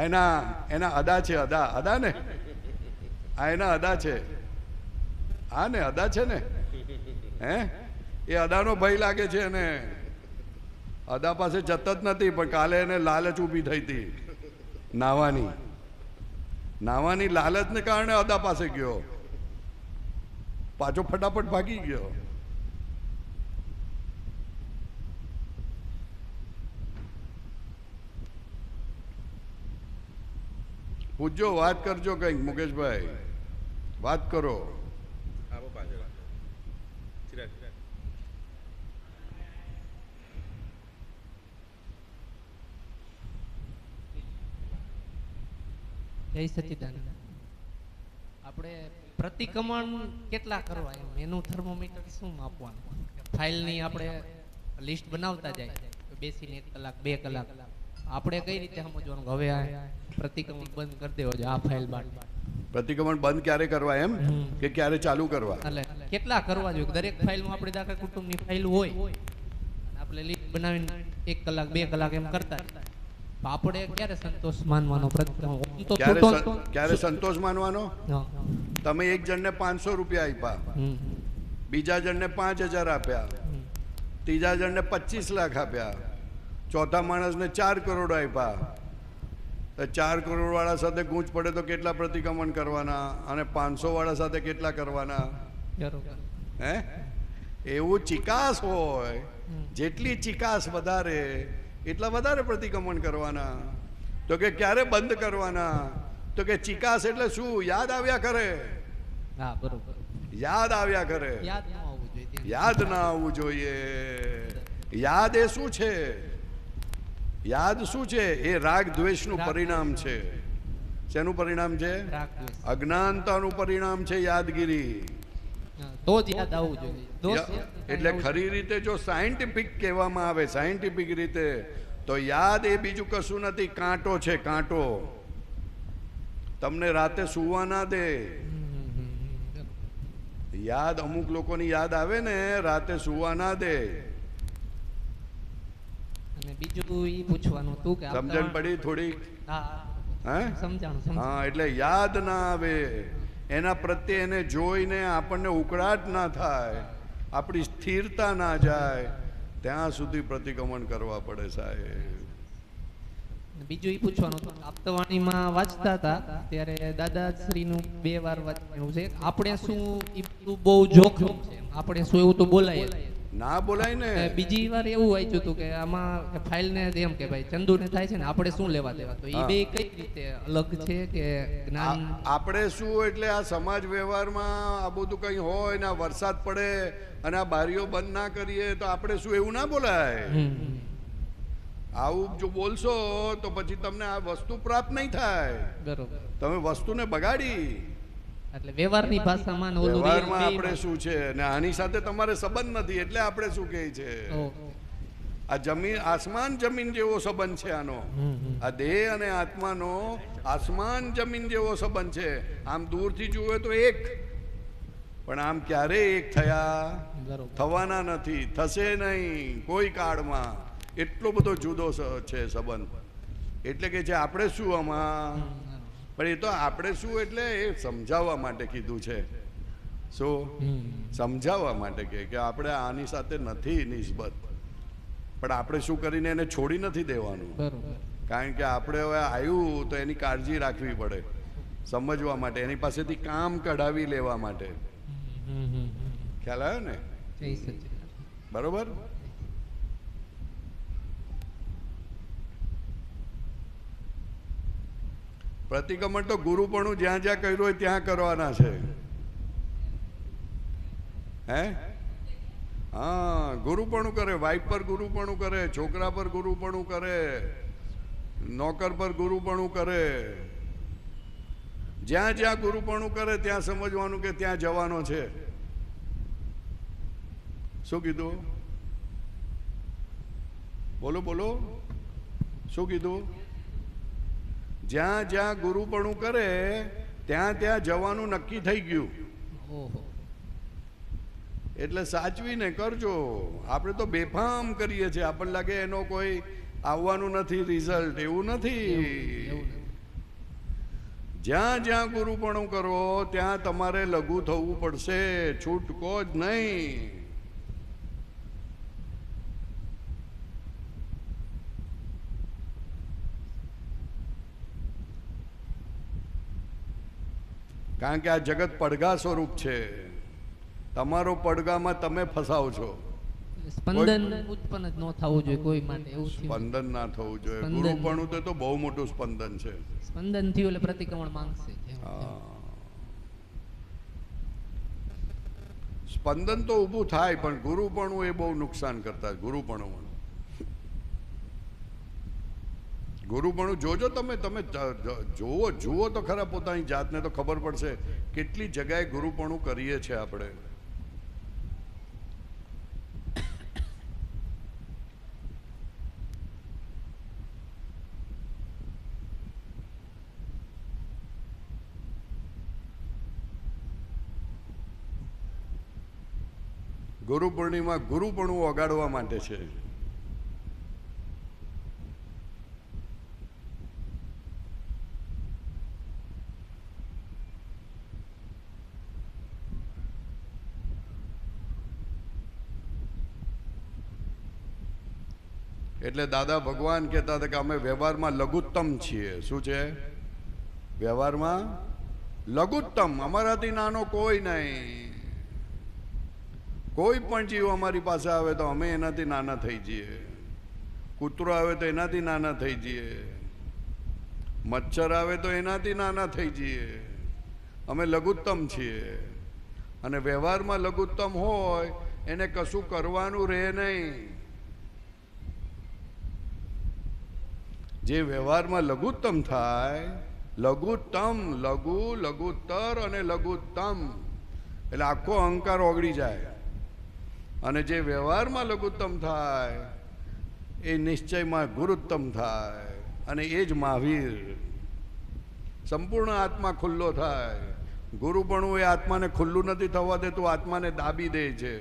એના અદા છે, અદા ને, આ એના અદા છે. હા ને, અદા છે ને. હે? એ અદાનો ભય લાગે છે એને. અદા પાસે જત જ નથી, પણ કાલે એને લાલચ ઊભી થઈ હતી નાવાની લાલચને કારણે અદા પાસે ગયો, પાછો ફટાફટ ભાગી ગયો. પૂછજો, વાત કરજો કંઈક. મુકેશભાઈ વાત કરો. જય સચ્ચિદાનંદ. આપણે પ્રતિક્રમણ કેટલા કરવા એનું થર્મોમીટર શું માપવાનું? ફાઇલની આપણે લિસ્ટ બનાવતા જાય, બેસીને 1 કલાક 2 કલાક આપણે કઈ રીતે સમજવાનું? હવે આ પ્રતિક્રમણ બંધ કરી દેવો છે, આ ફાઇલ બાદ પ્રતિક્રમણ બંધ ક્યારે કરવા એમ કે ક્યારે ચાલુ કરવા? એટલે કેટલા કરવા જોઈએ? દરેક ફાઇલમાં આપણે દાખલા કુટુંબની ફાઇલ હોય, આપણે લિસ્ટ બનાવીને 1 કલાક 2 કલાક એમ કરતા, આપણે ક્યારે સંતોષ માનવાનો? ક્યારે સંતોષ માનવાનો? તમે એક જણને 500 રૂપિયા આપ્યા, બીજા જણને 5000 આપ્યા, ત્રીજા જણને 25 લાખ આપ્યા, ચોથા માણસને 4 કરોડ આપ્યા. 4 કરોડ વાળા સાથે ગૂંચ પડે તો કેટલા પ્રતિક્રમણ કરવાના, અને 500 વાળા સાથે કેટલા કરવાના? હે? એવું ચિકાસ હોય, જેટલી ચિકાસ વધારે એટલા વધારે પ્રતિક્રમણ કરવાના. તો કે ક્યારે બંધ કરવાના? તો કે ચિકાસ એટલે શું? યાદ આવ્યા કરે. હા, બરોબર. યાદ આવ્યા કરે, યાદ ના આવવું જોઈએ. યાદ એ શું છે? યાદ શું છે? એ રાગ દ્વેષનું પરિણામ છે. શેનું પરિણામ છે? અજ્ઞાનતાનું પરિણામ છે યાદગીરી. તો જ યાદ આવવું જોઈએ. એટલે ખરી રીતે જો સાયન્ટિફિક કહેવામાં આવે, સાયન્ટિફિક રીતે, તો યાદ એ બીજું કશું નથી, કાંટો છે, કાંટો. તમને રાતે સુવા ના દે. યાદ અમુક લોકોની યાદ આવે ને, રાતે સુવા ના દે. અને બીજું ઈ પૂછવાનું હતું કે સમજણ પડી થોડી? હા, સમજાણું. હા, એટલે યાદ ના આવે, એના પ્રત્યે એને જોઈને આપણને ઉકળાટ ના થાય, આપણી સ્થિરતા ના જાય, ત્યાં સુધી પ્રતિક્રમણ કરવા પડે સાહેબ. બીજું એ પૂછવાનું હતું, આપતવાણીમાં વાંચતા હતા ત્યારે દાદાશ્રીનું 2 વાર વાંચવાનું છે. આપણે શું બહુ જોખમ છે? આપણે શું એવું તો બોલાય? ના બોલાય ને. બીજી વાર એવું વાંચ્યું હતું કે આમાં કે ફાઇલ ને એમ કે ભાઈ ચંદુને થાય છે ને આપણે શું લેવા દેવા, તો એ હા. બે કઈ રીતે અલગ છે કે જ્ઞાન? આપણે શું એટલે આ સમાજ વ્યવહારમાં આ બધું કંઈ હોય ને આ વરસાદ પડે અને આ બારીઓ બંધ ના કરીએ તો આપણે શું એવું ના બોલાય? હમ. આવું જો બોલશો તો પછી તમને આ વસ્તુ પ્રાપ્ત નહીં થાય. બરોબર. તમે વસ્તુને બગાડી. એટલે વ્યવહારની ભાષામાં ને ઓલું વ્યવહારમાં real આપણે બેમાં. શું છે ને આની સાથે તમારે સંબંધ નથી એટલે આપણે શું કહે છે ઓકે. આ જમીન આસમાન જમીન જેવો સંબંધ છે આનો. આ દેહ અને આત્માનો આસમાન જમીન જેવો સંબંધ છે. આમ દૂરથી જુએ તો એક, પણ આમ ક્યારે એક થયા? બરોબર. થવાના નથી, થશે નહીં કોઈ કાળમાં. એટલો બધો જુદો છે સંબંધ. એટલે કે છે આપણે શું આમાં, પણ એ તો આપણે શું એટલે એ સમજાવવા માટે કીધું છે. શું સમજાવવા માટે કે આપણે આની સાથે નથી નિસ્બત, પણ આપણે શું કરીને એને છોડી નથી દેવાનું. બરોબર. કારણ કે આપણે હવે આવ્યું તો એની કાળજી રાખવી પડે, સમજવા માટે, એની પાસેથી કામ કઢાવી લેવા માટે. ખ્યાલ આવ્યો ને? જય સચ્ચિદાનંદ. બરોબર. પ્રતિક્રમણ તો ગુરુપણું જ્યાં જ્યાં કર્યું હોય ત્યાં કરવાના છે. હે? હા, ગુરુપણું કરે, વાઈફ પર ગુરુપણું કરે, છોકરા પર ગુરુપણું કરે, નોકર પર ગુરુપણું કરે. જ્યાં જ્યાં ગુરુપણું કરે ત્યાં સમજવાનું કે ત્યાં જવાનો છે. શું કીધું? બોલો બોલો, શું કીધું? જ્યાં જ્યાં ગુરુપણું કરે ત્યાં ત્યાં જવાનું નક્કી થઈ ગયું. ઓહો. એટલે સાચવીને કરજો. આપણે તો બેફામ કરીએ છીએ, આપણને લાગે એનો કોઈ આવવાનું નથી રિઝલ્ટ, એવું નથી. જ્યાં જ્યાં ગુરુપણું કરો ત્યાં તમારે લઘુ થવું પડશે, છૂટકો જ નહીં. કારણ કે આ જગત પડઘા સ્વરૂપ છે. તમારો પડઘામાં તમે ફસાવ છો. સ્પંદન ઉત્પન્ન જ ન થવું જોઈએ કોઈ માટે, એવું થયું. સ્પંદન ના થવું જોઈએ. સ્પંદન. ગુરુપણું તો બહુ મોટું સ્પંદન છે. સ્પંદન થયું એટલે પ્રતિક્રમણ માંગશે. હા. સ્પંદન તો ઊભું થાય, પણ ગુરુપણું એ બહુ નુકસાન કરતા. ગુરુપણું જોજો તમે. તમે જુઓ તો ખરા પોતાની જાતને, તો ખબર પડશે કેટલી જગ્યાએ ગુરુપણું કરીએ છીએ આપણે. ગુરુ પૂર્ણિમા ગુરુપણું વગાડવા માટે છે. એટલે દાદા ભગવાન કહેતા હતા કે અમે વ્યવહારમાં લઘુત્તમ છીએ. શું છે? વ્યવહારમાં લઘુત્તમ. અમારાથી નાનો કોઈ નહીં. કોઈ પણ જીવ અમારી પાસે આવે તો અમે એનાથી નાના થઈ જઈએ. કૂતરો આવે તો એનાથી નાના થઈ જઈએ. મચ્છર આવે તો એનાથી નાના થઈ જઈએ. અમે લઘુત્તમ છીએ. અને વ્યવહારમાં લઘુત્તમ હોય એને કશું કરવાનું રહે નહીં. જે વ્યવહારમાં લઘુત્તમ થાય, લઘુત્તમ, લઘુ, લઘુત્તર અને લઘુત્તમ, એટલે આખો અહંકાર ઓગળી જાય. અને જે વ્યવહારમાં લઘુત્તમ થાય એ નિશ્ચયમાં ગુરુત્તમ થાય, અને એ જ મહાવીર. સંપૂર્ણ આત્મા ખુલ્લો થાય. ગુરુપણું એ આત્માને ખુલ્લું નથી થવા દેતું, આત્માને દાબી દે છે.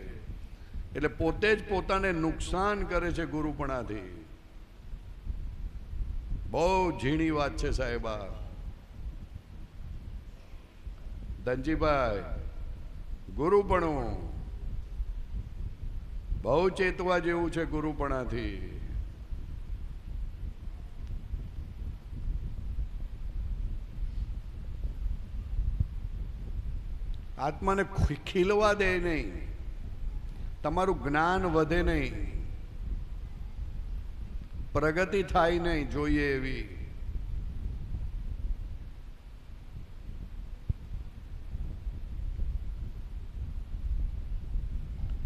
એટલે પોતે જ પોતાને નુકસાન કરે છે ગુરુપણાથી. બહુ ઝીણી વાત છે સાહેબા. ધનજીભાઈ, ગુરુપણું બહુ ચેતવા જેવું છે. ગુરુપણાથી આત્માને ખીલવા દે નહીં. તમારું જ્ઞાન વધે નહીં, પ્રગતિ થાય નહીં જોઈએ એવી.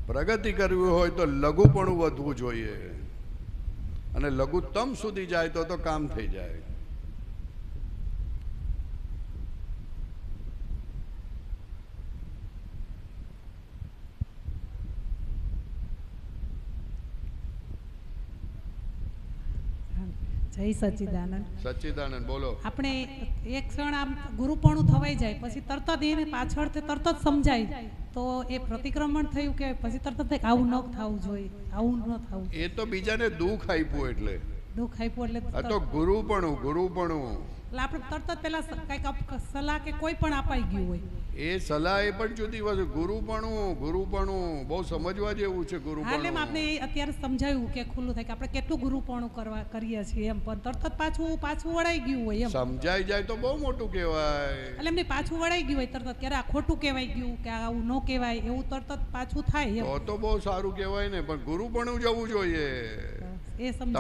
પ્રગતિ કરવી હોય તો લઘુપણું વધવું જોઈએ, અને લઘુત્તમ સુધી જાય તો કામ થઈ જાય. જય સચ્ચિદાનંદ. સચ્ચિદાનંદ બોલો. આપણે એક ક્ષણ આમ ગુરુપણું થવાઈ જાય પછી તરત જ એને પાછળથી તરત જ સમજાય તો એ પ્રતિક્રમણ થયું કે પછી તરત જ થાય કે આવું ન થવું જોઈએ, આવું ન થવું. એ તો બીજાને દુઃખ આપ્યું એટલે દુઃખ આપ્યું એટલે આ તો ગુરુપણું. એટલે આપણે તરત જ પેલા કંઈક સલાહ કે કોઈ પણ અપાઈ ગયું હોય એ સલાહ એ પણ જુદી વસ્તુ. ગુરુપણું બહુ સમજવા જેવું છે. હા, એટલે એમ આપણે અત્યારે સમજાયું કે ખુલ્લું થાય કે આપણે કેટલું ગુરુપણું કરીએ છીએ એમ, પણ તરત જ પાછું વળાઈ ગયું હોય એમ. સમજાઈ જાય તો બહુ મોટું કહેવાય. એટલે એમને પાછું વળાઈ ગયું હોય તરત જ, ક્યારે આ ખોટું કહેવાય ગયું કે આવું ન કહેવાય એવું તરત જ પાછું થાય એમ. તો બહુ સારું કહેવાય ને, પણ ગુરુપણું જવું જોઈએ. એ સમજાય.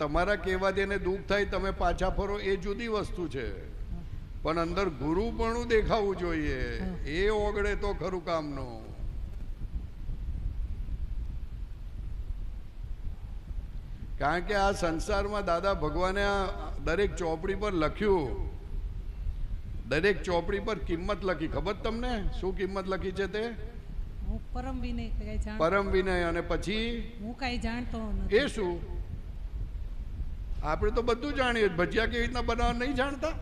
તમારા કહેવાથી એને દુઃખ થાય, તમે પાછા ફરો, એ જુદી વસ્તુ છે. પણ અંદર ગુરુપણું દેખાવું જોઈએ. એ ઓગળે તો ખરું કામનું. કારણ કે આ સંસારમાં દાદા ભગવાને આ દરેક ચોપડી પર લખ્યું, દરેક ચોપડી પર કિંમત લખી. ખબર તમને શું કિંમત લખી છે તે? હું પરમ વિનય કઈ જાણ, પરમ વિનય. અને પછી હું કઈ જાણતો નથી. એ શું? આપણે તો બધું જાણીએ. ભજીયા કેવી રીતના બનાવવા નહીં જાણતા,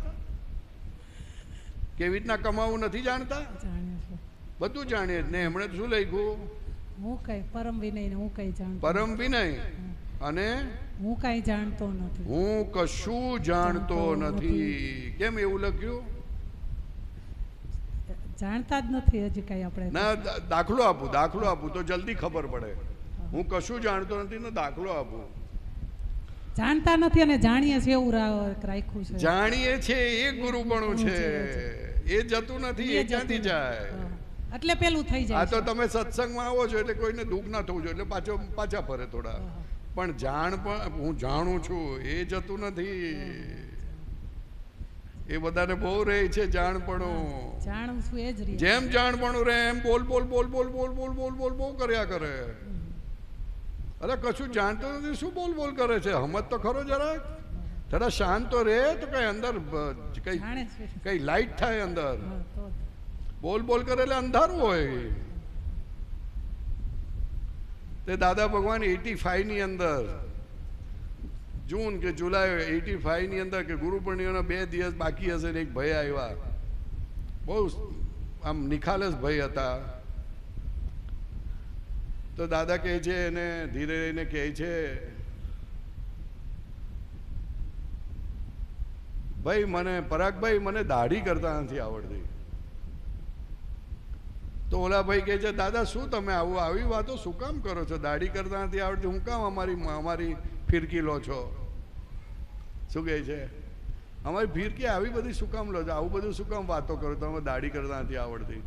કેવી રીતના કમાવું નથી જાણતા, જાણ્યું છે બધું જાણીએ ને. એમણે શું લખ્યું? હું કઈ પરમ વિનય ને હું કઈ જાણતો, પરમ વિનય અને હું કઈ જાણતો નથી, હું કશું જાણતો નથી. કેમ એવું લખ્યું? જાણતા જ નથી હજી કઈ આપણે. ના, દાખલો આપું તો જલ્દી ખબર પડે. હું કશું જાણતો નથી ને દાખલો આપું. જાણતા નથી અને જાણીએ છીએ એવું રાખ્યું છે. જાણીએ છે એ ગુરુપણું છે. એ જતું નથી. એ ક્યાંથી જાય? એટલે પેલું થઈ જાય. આ તો તમે સત્સંગમાં આવો છો એટલે કોઈને દુઃખ ના થવું જોઈએ એટલે પાછા ફરે થોડા. પણ હું જાણું છું એ જતું નથી. એ બધાને બહુ રહે છે જાણપણું. જાણું છું એ જ રીતે. જેમ જાણપણું રહે એમ બોલ બહુ કર્યા કરે. અરે કશું જાણતો નથી, શું બોલ કરે છે? હમત તો ખરો જરાક. થોડા શાંત તો રહે તો કઈ અંદર કઈ લાઈટ થાય અંદર. બોલ કરે એટલે અંધારું હોય. તે દાદા ભગવાન 85 ની અંદર, જૂન કે જુલાઈ 85 ની અંદર કે ગુરુ પૂર્ણિમાના 2 દિવસ બાકી હશે ને એક ભાઈ આવ્યા. બહુ આમ નિખાલસ ભાઈ હતા. તો દાદા કહે છે એને ધીરે રહીને કહે છે, ભાઈ પરાગભાઈ મને દાઢી કરતા નથી આવડતી. તો ઓલા ભાઈ કહે છે, દાદા શું તમે આવી વાતો શું કામ કરો છો? દાઢી કરતા નથી આવડતી, હું કામ અમારી ફિરકી લો છો? શું કહે છે? અમારી ફિરકી આવી બધી શું કામ લો છો? આવું બધું શું કામ વાતો કરો? તમે દાઢી કરતા નથી આવડતી.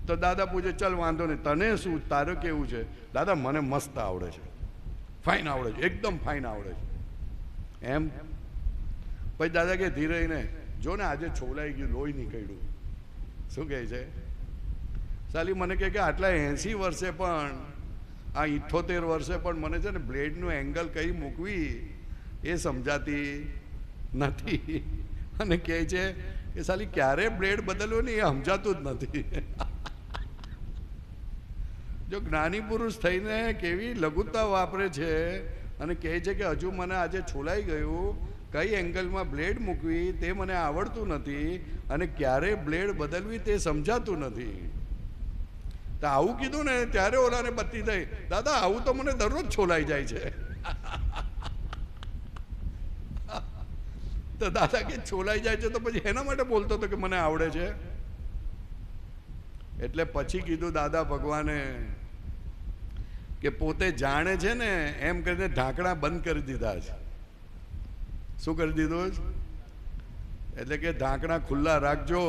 તો દાદા પૂછે, ચલ વાંધો નહીં, તને શું, તારે કેવું છે? દાદા મને મસ્ત આવડે છે, ફાઇન આવડે છે, એકદમ ફાઇન આવડે છે એમ. પછી દાદા કે ધીરે રહીને જો ને આજે છોલાઈ ગયું, લોહી નીકળ્યું. શું કહે છે? સાલી મને કહે કે આટલા 80 વર્ષે પણ, આ 78 વર્ષે પણ મને છે ને બ્લેડનું એંગલ કઈ મૂકવી એ સમજાતી નથી. અને કહે છે કે સાલી ક્યારે બ્લેડ બદલ્યો ને એ સમજાતું જ નથી. જો જ્ઞાની પુરુષ થઈને કેવી લઘુતા વાપરે છે અને કહે છે કે હજુ મને આજે છોલાઈ ગયું, કઈ એંગલમાં બ્લેડ મૂકવી તે મને આવડતું નથી અને ક્યારે બ્લેડ બદલવી તે સમજાતું નથી. તો આવું કીધું ને ત્યારે ઓલાને બત્તી થઈ, દાદા આવું તો મને દરરોજ છોલાઈ જાય છે. તો દાદા કે છોલાઈ જાય છે તો પછી એના માટે બોલતો હતો કે મને આવડે છે. એટલે પછી કીધું દાદા ભગવાને કે પોતે જાણે છે ને એમ કરીને ઢાંકણા બંધ કરી દીધા છે. શું કરી દીધું? એટલે કે ઢાંકણા ખુલ્લા રાખજો.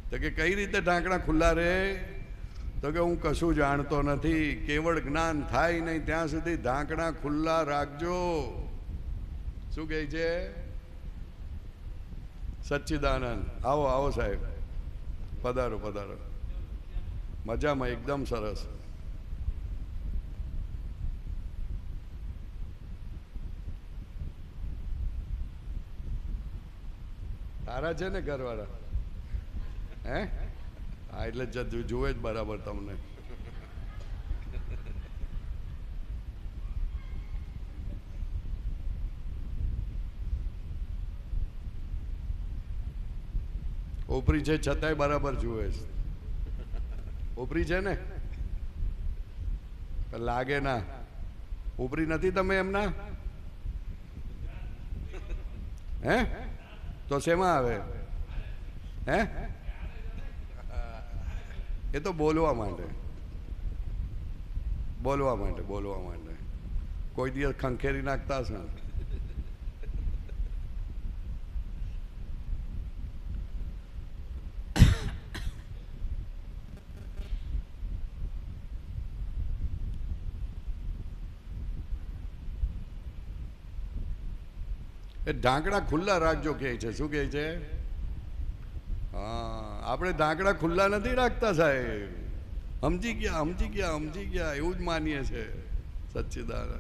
તો કે કઈ રીતે ઢાંકણા ખુલ્લા રહે? તો કે હું કશું જાણતો નથી. કેવળ જ્ઞાન થાય નહીં ત્યાં સુધી ઢાંકણા ખુલ્લા રાખજો. શું કહે છે સચ્ચિદાનંદ? આવો આવો સાહેબ, પધારો પધારો. મજામાં, એકદમ સરસ. તારા છે ને ઘરવાળા? હે? હા, એટલે જુએ જ બરાબર તમને. ઉપરી છે છતાંય બરાબર જુએ છે. ઉપરી છે ને? લાગે ના. ઉપરી નથી તમે એમના? હે? તો શેમાં આવે? હે? એ તો બોલવા માટે, બોલવા માટે, બોલવા માટે. કોઈ દિવસ ખંખેરી નાખતા હશે ને? એ ઢાંકણા ખુલ્લા રાખજો કહે છે. શું કહે છે? હા, આપણે ઢાંકણા ખુલ્લા નથી રાખતા સાહેબ. સમજી ગયા, સમજી ગયા, સમજી ગયા, એવું જ માનીએ છે. સચ્ચિદાનંદ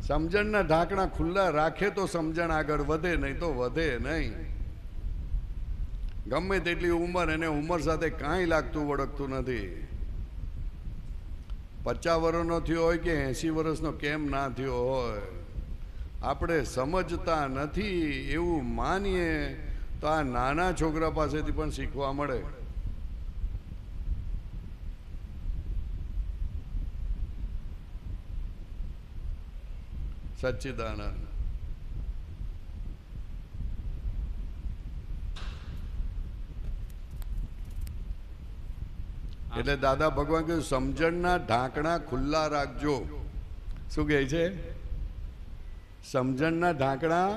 સમજણના ઢાંકણા ખુલ્લા રાખે તો સમજણ આગળ વધે, નહીં તો વધે નહીં. ગમે તેટલી ઉંમર, એને ઉંમર સાથે કાંઈ લાગતું વળગતું નથી. 50 વર્ષનો થયો હોય કે 80 વર્ષનો કેમ ના થયો હોય, આપણે સમજતા નથી એવું માનીએ તો આ નાના છોકરા પાસેથી પણ શીખવા મળે. સચ્ચિદાનંદ એટલે દાદા ભગવાન કહ્યું સમજણના ઢાંકણા ખુલ્લા રાખજો. શું કહે છે? સમજણના ઢાંકણા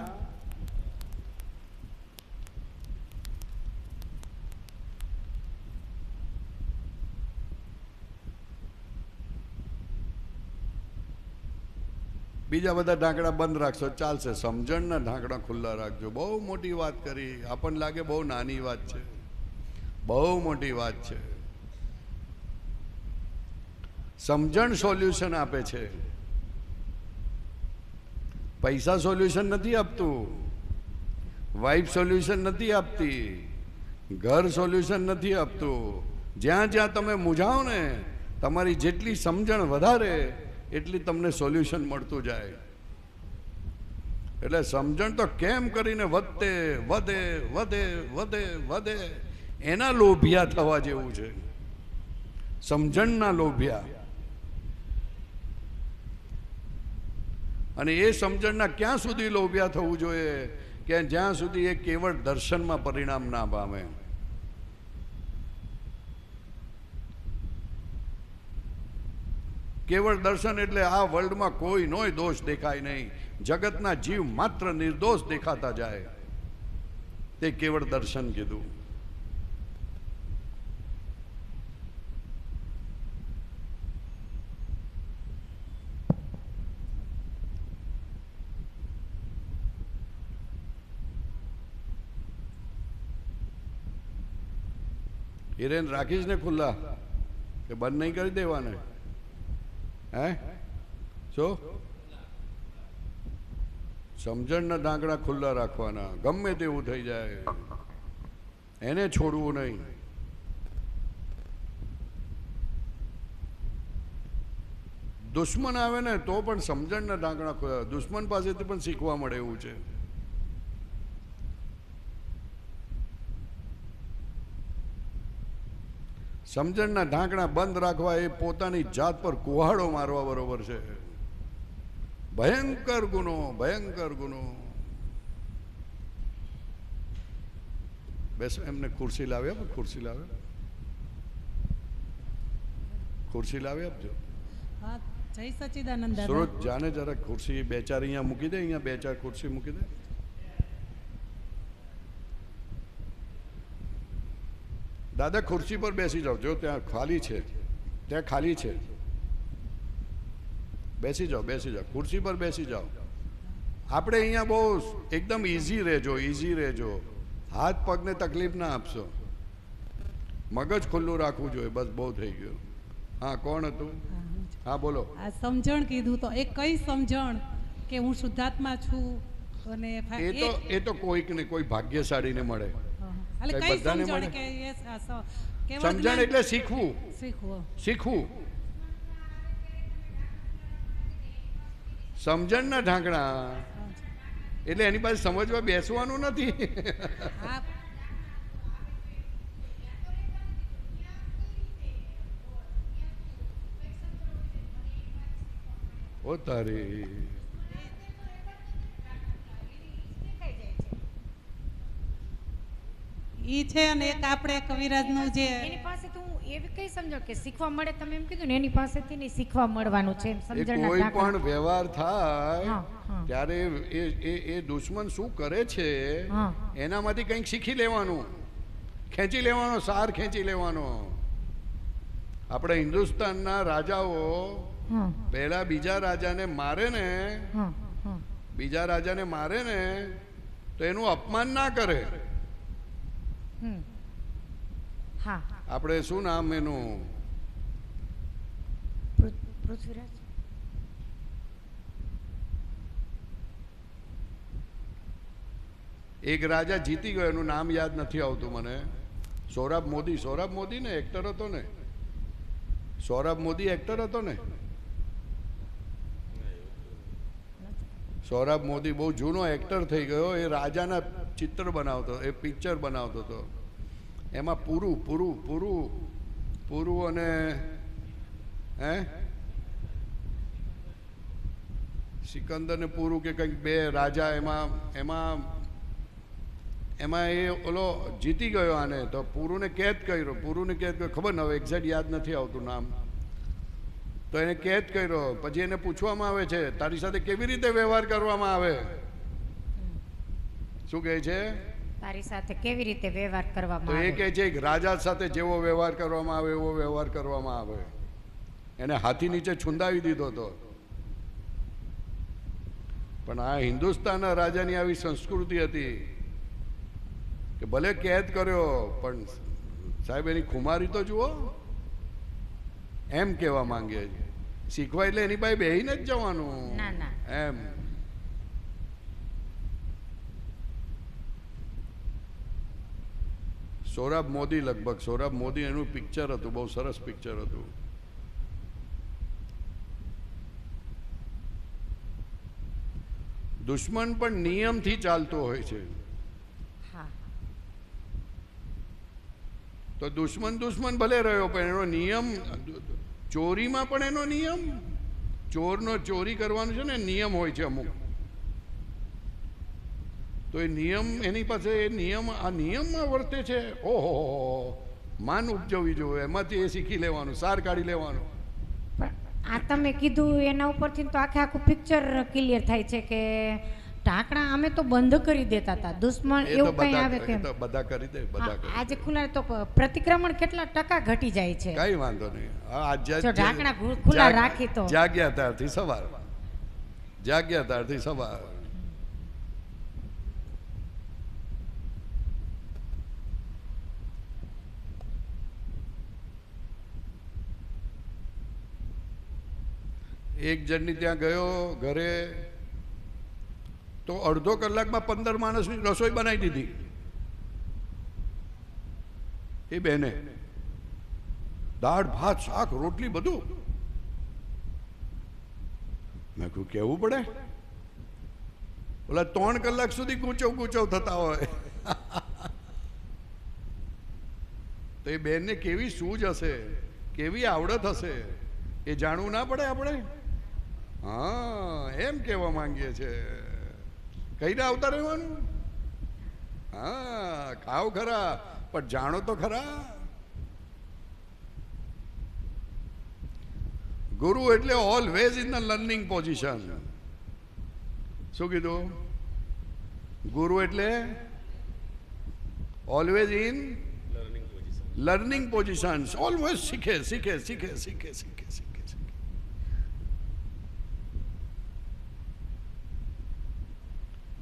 બીજા બધા ઢાંકણા બંધ રાખશો ચાલશે, સમજણના ઢાંકણા ખુલ્લા રાખજો. બહુ મોટી વાત કરી. આપણને લાગે બહુ નાની વાત છે, બહુ મોટી વાત છે. સમજણ સોલ્યુશન આપે છે. પૈસા સોલ્યુશન નથી આપતું, વાઇફ સોલ્યુશન નથી આપતી, ઘર સોલ્યુશન નથી આપતું. જ્યાં જ્યાં તમે મૂંઝાઓ ને, તમારી જેટલી સમજણ વધારે એટલી તમને સોલ્યુશન મળતું જાય. એટલે સમજણ તો કેમ કરીને વધે વધે વધે વધે વધે, એના લોભિયા થવા જેવું છે. સમજણના લોભિયા. અને એ સમજણના ક્યાં સુધી લોભિયા થવું જોઈએ કે જ્યાં સુધી એ કેવળ દર્શનમાં પરિણામ ના પામે. કેવળ દર્શન એટલે આ વર્લ્ડમાં કોઈ નોય દોષ દેખાય નહીં, જગતના જીવ માત્ર નિર્દોષ દેખાતા જાય, તે કેવળ દર્શન કીધું. હિરેન રાખીશ ને ખુલ્લા કે બંધ નહીં કરી દેવાને? હે? શું? સમજણના ઢાંકણા ખુલ્લા રાખવાના, ગમે તેવું થઈ જાય એને છોડવું નહીં. દુશ્મન આવે ને તો પણ સમજણના ઢાંકણા ખુલ્લા. દુશ્મન પાસેથી પણ શીખવા મળે એવું છે. સમજણના ઢાંકણા બંધ રાખવા એ પોતાની જાત પર કુહાડો મારવા બરોબર છે. ભયંકર ગુનો, ભયંકર ગુનો. બેસો, એમને ખુરશી લાવી આપો. ખુરશી લાવે, ખુરશી લાવી આપજો. હા, જય સચ્ચિદાનંદ દાદા. સુરત જાને જરા ખુરશી બે ચાર અહીંયા મૂકી દે, અહીંયા બે ચાર ખુરશી મૂકી દે. દાદા ખુરશી પર બેસી જાઓ, જો ત્યાં ખાલી છે, ત્યાં ખાલી છે, બેસી જાઓ, બેસી જાઓ, ખુરશી પર બેસી જાઓ. આપણે અહીંયા બહુ એકદમ ઇઝી રહેજો, ઇઝી રહેજો, હાથ પગને તકલીફ ના આપશો, મગજ ખુલ્લું રાખવું જોઈએ, બસ બહુ થઈ ગયું. હા, કોણ હતું? હા, બોલો. આ સમજણ કીધું તો એ કઈ સમજણ કે હું શુદ્ધાત્મા છું અને એ તો કોઈક ને કોઈ ભાગ્યશાળીને મળે. એટલે કઈ કઈ બધાને સમજણ મળે? કે કેવળ સમજણ જ્ઞાન એટલે શીખવું, શીખવું. શીખવું. સમજણના ઢાંકણા એટલે એની પાસે સમજવા બેસવાનું નથી. હા, ઓ તારી ઈ છે અને એક આપણે કવિરાજનું જે એની પાસેથી હું એવી કઈ સમજો કે શીખવા મળે, તમે એમ કીધું ને એની પાસેથી નહીં શીખવા મળવાનું છે એમ એ સમજણના કોઈ ઢાંકણા. પણ વ્યવહાર થાય હા, હા. ત્યારે એ દુશ્મન શું કરે છે હા. એનામાંથી કંઈક શીખી લેવાનું, ખેંચી લેવાનો, સાર ખેંચી લેવાનો. આપણે હિન્દુસ્તાનના રાજાઓ હા, પહેલા બીજા રાજાને મારે ને, હા, હા. બીજા રાજાને મારે ને તો એનું અપમાન ના કરે. હમ. હા, આપણે શું નામ એનું? પૃથ્વીરાજ. એક રાજા જીતી ગયો, એનું નામ યાદ નથી આવતું મને. સૌરભ મોદી, સૌરભ મોદી ને એક્ટર હતો ને, સૌરભ મોદી એક્ટર હતો ને. સૌરભ મોદી બહુ જૂનો એક્ટર થઈ ગયો. એ રાજાના ચિત્ર બનાવતો, એ પિક્ચર બનાવતો હતો. એમાં પૂરું અને સિકંદર ને પૂરું કે કંઈક બે રાજા, એમાં એ ઓલો જીતી ગયો આને, તો પૂરુને કેદ કર્યો. ખબર ન હવે એક્ઝેક્ટ યાદ નથી આવતું નામ. તો એને કેદ કર્યો. પછી એને પૂછવામાં આવે છે તારી સાથે કેવી રીતે વ્યવહાર કરવામાં આવે? શું કહે છે? તારી સાથે કેવી રીતે વ્યવહાર તો કરવામાં એ આવે? કહે છે રાજા સાથે જેવો વ્યવહાર કરવામાં આવે એવો વ્યવહાર કરવામાં આવે. એને હાથી નીચે છુંદાવી દીધો હતો. પણ આ હિન્દુસ્તાનના રાજાની આવી સંસ્કૃતિ હતી કે ભલે કેદ કર્યો પણ સાહેબ એની ખુમારી તો જુઓ. એમ કહેવા માંગે છે. શીખવા એટલે એની પાસે બેહીને જ જવાનું. ના, ના. એમ સૌરભ મોદી, લગભગ સૌરભ મોદી એનું પિક્ચર હતું, બહુ સરસ પિક્ચર હતું. દુશ્મન પણ નિયમથી ચાલતો હોય છે. હા, તો દુશ્મન ભલે રહ્યો પણ એનો નિયમ, ચોરીમાં પણ એનો નિયમ, ચોરનો ચોરી કરવાનું છે ને નિયમ હોય છે અમુક. તો એ નિયમ એની પાસે એ નિયમ, આ નિયમમાં વર્તે છે. ઓહો, માન ઉપજવી જોઈએ, એમાંથી એ શીખી લેવાનું, સાર કાઢી લેવાનું. પણ આ તમે કીધું એના ઉપરથી તો આખું પિક્ચર ક્લિયર થાય છે કે ઢાંકણા અમે તો બંધ કરી દેતા હતા. દુશ્મન એ તો એવું કઈ આવે કે બધા કરી દે, બધા કરી દે. આજે ખુલ્લા તો પ્રતિક્રમણ કેટલા ટકા ઘટી જાય છે? કઈ વાંધો નહીં. જો ઢાંકણા ખુલ્લા રાખી તો જાગ્યા ત્યારથી સવાર, જાગ્યા ત્યારથી સવાર. એક જણની ત્યાં ગયો ઘરે, તો અડધો કલાકમાં 15 માણસની રસોઈ બનાવી દીધી એ બેને. દાળ ભાત શાક રોટલી બધું. મેં કહ્યું કેવું પડે, ઓલા 3 કલાક સુધી કૂચવ થતા હોય. તો એ બેનને કેવી સૂઝ હશે, કેવી આવડત હશે, એ જાણવું ના પડે આપણે? હા, એમ કહેવા માંગીએ છે. કહીને આવતા રહેવાનું. હા, ખાવ ખરા પણ જાણો તો ખરા. ગુરુ એટલે always in the learning position. શું કીધું? ગુરુ એટલે always in learning positions always શીખે શીખે શીખે શીખે શીખે શીખે શીખે.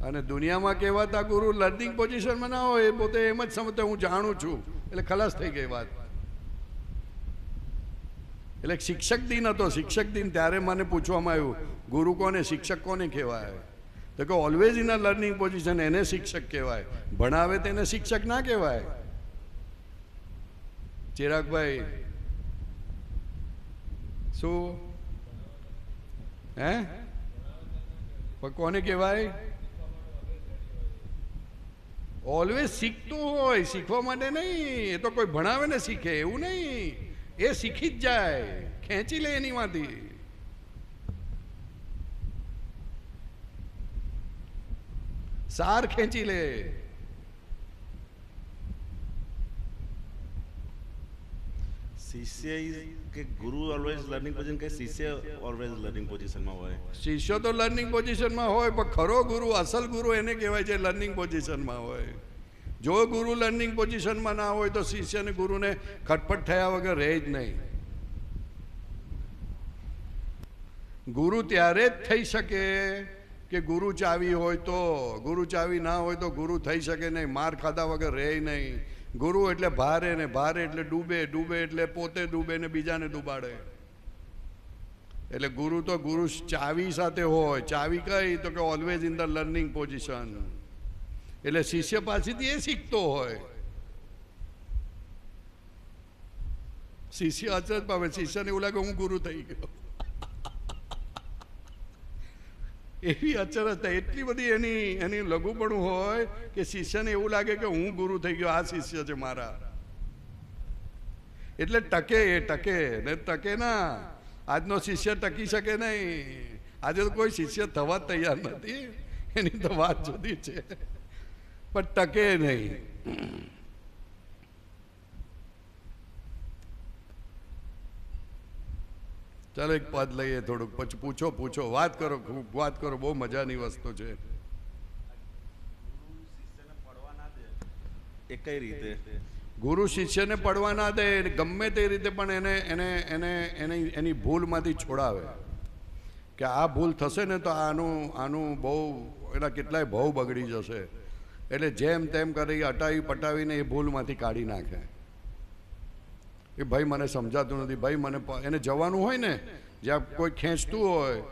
અને દુનિયામાં કહેવાતા ગુરુ લર્નિંગ પોઝિશનમાં ના હોય, એ પોતે એમ જ સમજતા હું જાણું છું એટલે ખલાસ થઈ ગઈ વાત. એટલે શિક્ષક દિન હતો, શિક્ષક દિન ત્યારે મને પૂછવામાં આવ્યું ગુરુ કોને, શિક્ષક કોને કહેવાય? તો કે always in a learning position, એને શિક્ષક કહેવાય. ભણાવે તેને શિક્ષક ના કહેવાય. ચિરાગભાઈ શું હે પણ કોને કહેવાય? ઓલવેઝ શીખતું હોય, શીખવા માટે નહીં. એ તો કોઈ ભણાવે ને શીખે એવું નહીં, એ શીખી જ જાય, ખેંચી લે એનીમાંથી. સાર ખેંચી લે. શિષ્ય કે ગુરુ ઓલવેઝ લર્નિંગ પોઝિશન કે શિષ્ય ઓલવેઝ લર્નિંગ પોઝિશનમાં હોય? શિષ્ય તો લર્નિંગ પોઝિશનમાં હોય, પણ ખરો ગુરુ, અસલ ગુરુ એને કહેવાય છે લર્નિંગ પોઝિશનમાં હોય. જો ગુરુ લર્નિંગ પોઝિશનમાં ના હોય તો શિષ્યને ગુરુને ખટપટ થયા વગર રહે જ નહીં. ગુરુ ત્યારે જ થઈ શકે કે ગુરુ ચાવી હોય તો. ગુરુ ચાવી ના હોય તો ગુરુ થઈ શકે નહીં, માર ખાધા વગર રહે નહીં. ગુરુ એટલે ભારે, ને ભારે એટલે ડૂબે, ડૂબે એટલે પોતે ડૂબે ને બીજાને ડૂબાડે. એટલે ગુરુ તો ગુરુ ચાવી સાથે હોય. ચાવી કઈ? તો કે always in the learning position. એટલે શિષ્ય પાસેથી એ શીખતો હોય. શિષ્ય અચરજ પામે, શિષ્યને એવું લાગે હું ગુરુ થઈ ગયો. એવી અચરજ થાય, એટલી બધી એની લઘુપણું હોય કે શિષ્યને એવું લાગે કે હું ગુરુ થઈ ગયો, આ શિષ્ય છે મારા. એટલે ટકે, એ ટકે ને ટકે ના. આજનો શિષ્ય ટકી શકે નહીં. આજે તો કોઈ શિષ્ય થવા જ તૈયાર નથી, એની તો વાત જુદી છે, પણ ટકે નહીં. ચાલો એક પદ લઈએ થોડુંક, પછી પૂછો, વાત કરો, વાત કરો. બહુ મજાની વસ્તુ છે. એ કઈ રીતે? ગુરુ શિષ્યને પડવા ના દે, ગમે તે રીતે પણ એની ભૂલમાંથી છોડાવે. કે આ ભૂલ થશે ને તો આનું બહુ એના કેટલાય ભાવ બગડી જશે. એટલે જેમ તેમ કરી અટાવી પટાવીને એ ભૂલમાંથી કાઢી નાખે. કે ભાઈ મને સમજાતું નથી, ભાઈ મને એને જવાનું હોય ને જ્યાં કોઈ ખેંચતું હોય,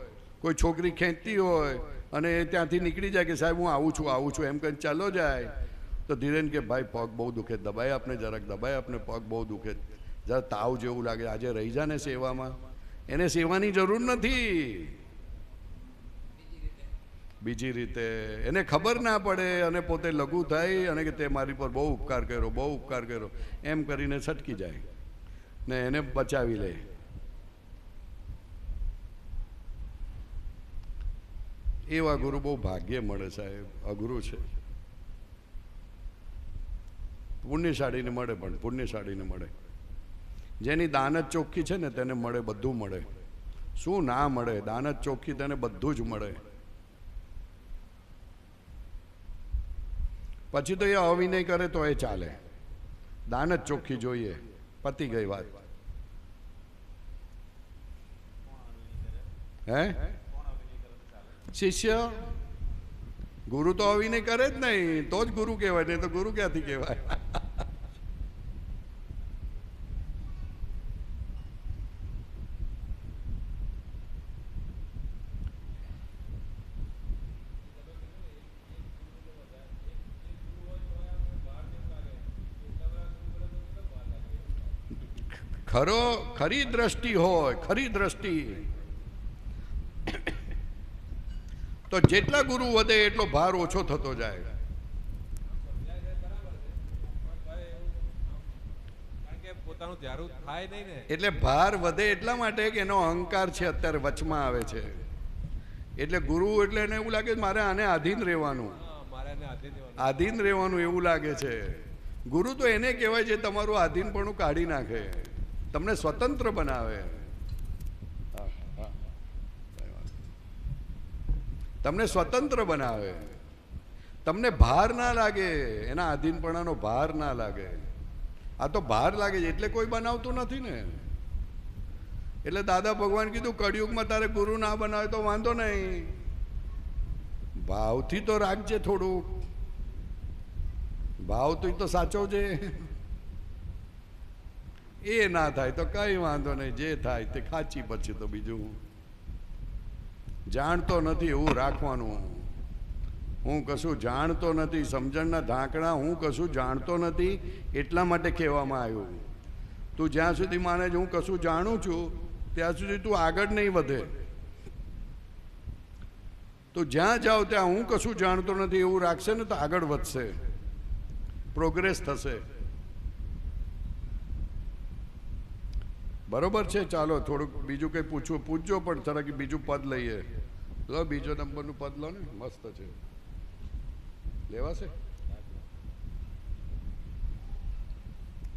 કોઈ છોકરી ખેંચતી હોય અને એ ત્યાંથી નીકળી જાય કે સાહેબ હું આવું છું એમ કરીને ચાલો જાય, તો ધીરેન કે ભાઈ પગ બહુ દુખે, દબાઈ આપને જરાક, દબાઈ આપને, પગ બહુ દુખે, જરા તાવ જેવું લાગે, આજે રહી જા ને સેવામાં. એને સેવાની જરૂર નથી. બીજી રીતે એને ખબર ના પડે અને પોતે લઘુ થાય અને કે તે મારી પર બહુ ઉપકાર કર્યો એમ કરીને છટકી જાય ને એને બચાવી લે. એવા ગુરુ બહુ ભાગ્ય મળે સાહેબ, અઘરું છે. પુણ્યશાળીને મળે, પણ પુણ્યશાળીને મળે. જેની દાનત ચોખ્ખી છે ને તેને મળે, બધું મળે. શું ના મળે? દાનત ચોખ્ખી તેને બધું જ મળે. પછી તો એ અવિનય કરે તો એ ચાલે, દાનત ચોખ્ખી જોઈએ, પતી ગઈ વાત. હે શિષ્ય? ગુરુ તો અવિનય કરે જ નહીં, તો જ ગુરુ કહેવાય, નહીં તો ગુરુ ક્યાંથી કહેવાય? ખરી દ્રષ્ટિ હોય, ખરી દ્રષ્ટિ, તો જેટલા ગુરુ વધે એટલો ભાર ઓછો થતો જાય. એટલે ભાર વધે એટલા માટે કે એનો અહંકાર છે અત્યારે વચમાં આવે છે. એટલે ગુરુ એટલે એને એવું લાગે મારે આને આધીન રહેવાનું, આધીન રહેવાનું એવું લાગે છે. ગુરુ તો એને કહેવાય છે તમારું આધીનપણું કાઢી નાખે, તમને સ્વતંત્ર બનાવે. તમને સ્વતંત્ર બનાવે, તમને ભાર ના લાગે, એના આધીનપણાનો ભાર ના લાગે. આ તો બહાર લાગે છે એટલે કોઈ બનાવતું નથી ને. એટલે દાદા ભગવાન કીધું કળિયુગમાં તારે ગુરુ ના બનાવે તો વાંધો નહીં, ભાવથી તો રાખજે થોડુંક, ભાવ તો સાચવજે. એ ના થાય તો કઈ વાંધો નહીં, જે થાય તે ખાચી પછી તો બીજું. જાણતો નથી એવું રાખવાનું. હું કશું જાણતો નથી, સમજણના ઢાંકણા હું કશું જાણતો નથી એટલા માટે કહેવામાં આવ્યું. તું જ્યાં સુધી માને છે હું કશું જાણું છું ત્યાં સુધી તું આગળ નહીં વધે. તો જ્યાં જાઓ ત્યાં હું કશું જાણતો નથી એવું રાખશે ને તો આગળ વધશે, પ્રોગ્રેસ થશે. બરોબર છે. ચાલો થોડુંક બીજું કંઈ પૂછજો પણ જરાક બીજું પદ લઈએ. લો બીજો નંબરનું પદ લો ને, મસ્ત છે. લેવાશે?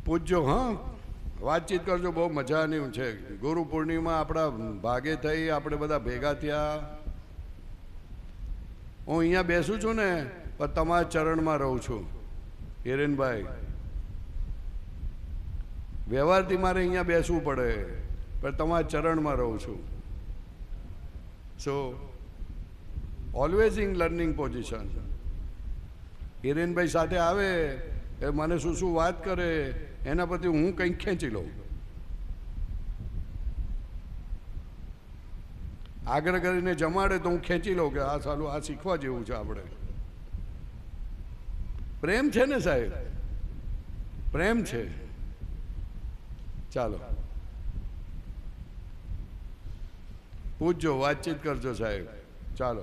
પૂછજો. હા, વાતચીત કરજો, બહુ મજાની છે. ગુરુ પૂર્ણિમા આપણા ભાગે થઈ, આપણે બધા ભેગા થયા. હું અહીંયા બેસું છું ને પણ તમારા ચરણમાં રહું છું હિરેનભાઈ. વ્યવહારથી મારે અહીંયા બેસવું પડે પણ તમારા ચરણમાં રહું છું. સો ઓલવેઝ ઇન લર્નિંગ પોઝિશન. હિરેનભાઈ સાથે આવે એ મને શું શું વાત કરે એના પરથી હું કંઈક ખેંચી લઉં. આગ્રહ કરીને જમાડે તો હું ખેંચી લઉં કે આ સાલું આ શીખવા જેવું છે. આપણે પ્રેમ છે ને સાહેબ, પ્રેમ છે. ચાલો પૂછજો, વાતચીત કરજો સાહેબ. ચાલો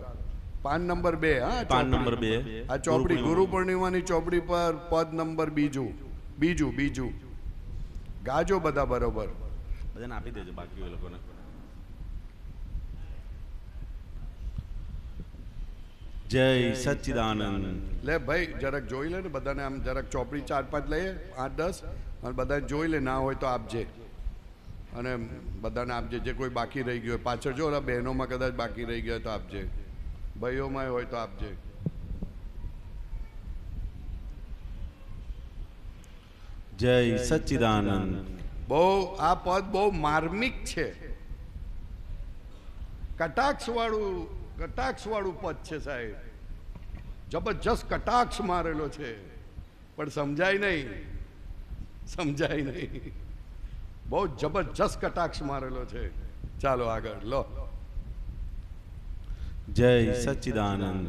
પાન નંબર 2. હા, પાન નંબર 2. આ ચોપડી ગુરુ પૂર્ણિમાની ચોપડી પર પદ નંબર બીજું ગાજો બધા બરોબર. બધાને આપી દેજો બાકી એ લોકોને. જય સચ્ચિદાનંદ. લે ભાઈ જરાક જોઈ લે ને બધાને, આમ જરાક ચોપડી 4-5 લઈએ, 8-10, અને બધાને જોઈ લે. ના હોય તો આપજે, અને બધાને આપજે. જે કોઈ બાકી રહી ગયો હોય પાછળ જો, ઓલા બહેનોમાં કદાચ બાકી રહી ગયો તો આપજે, ભાઈઓમાં હોય તો આપજે. જય સચ્ચિદાનંદ. બહુ આ પદ બહુ માર્મિક છે, કટાક્ષ વાળું પદ છે સાહેબ. જબરજસ્ત કટાક્ષ મારેલો છે પણ સમજાય નહીં. બહુ જબરજસ્ત કટાક્ષ મારેલો છે. ચાલો આગળ લો. જય સચ્ચિદાનંદ.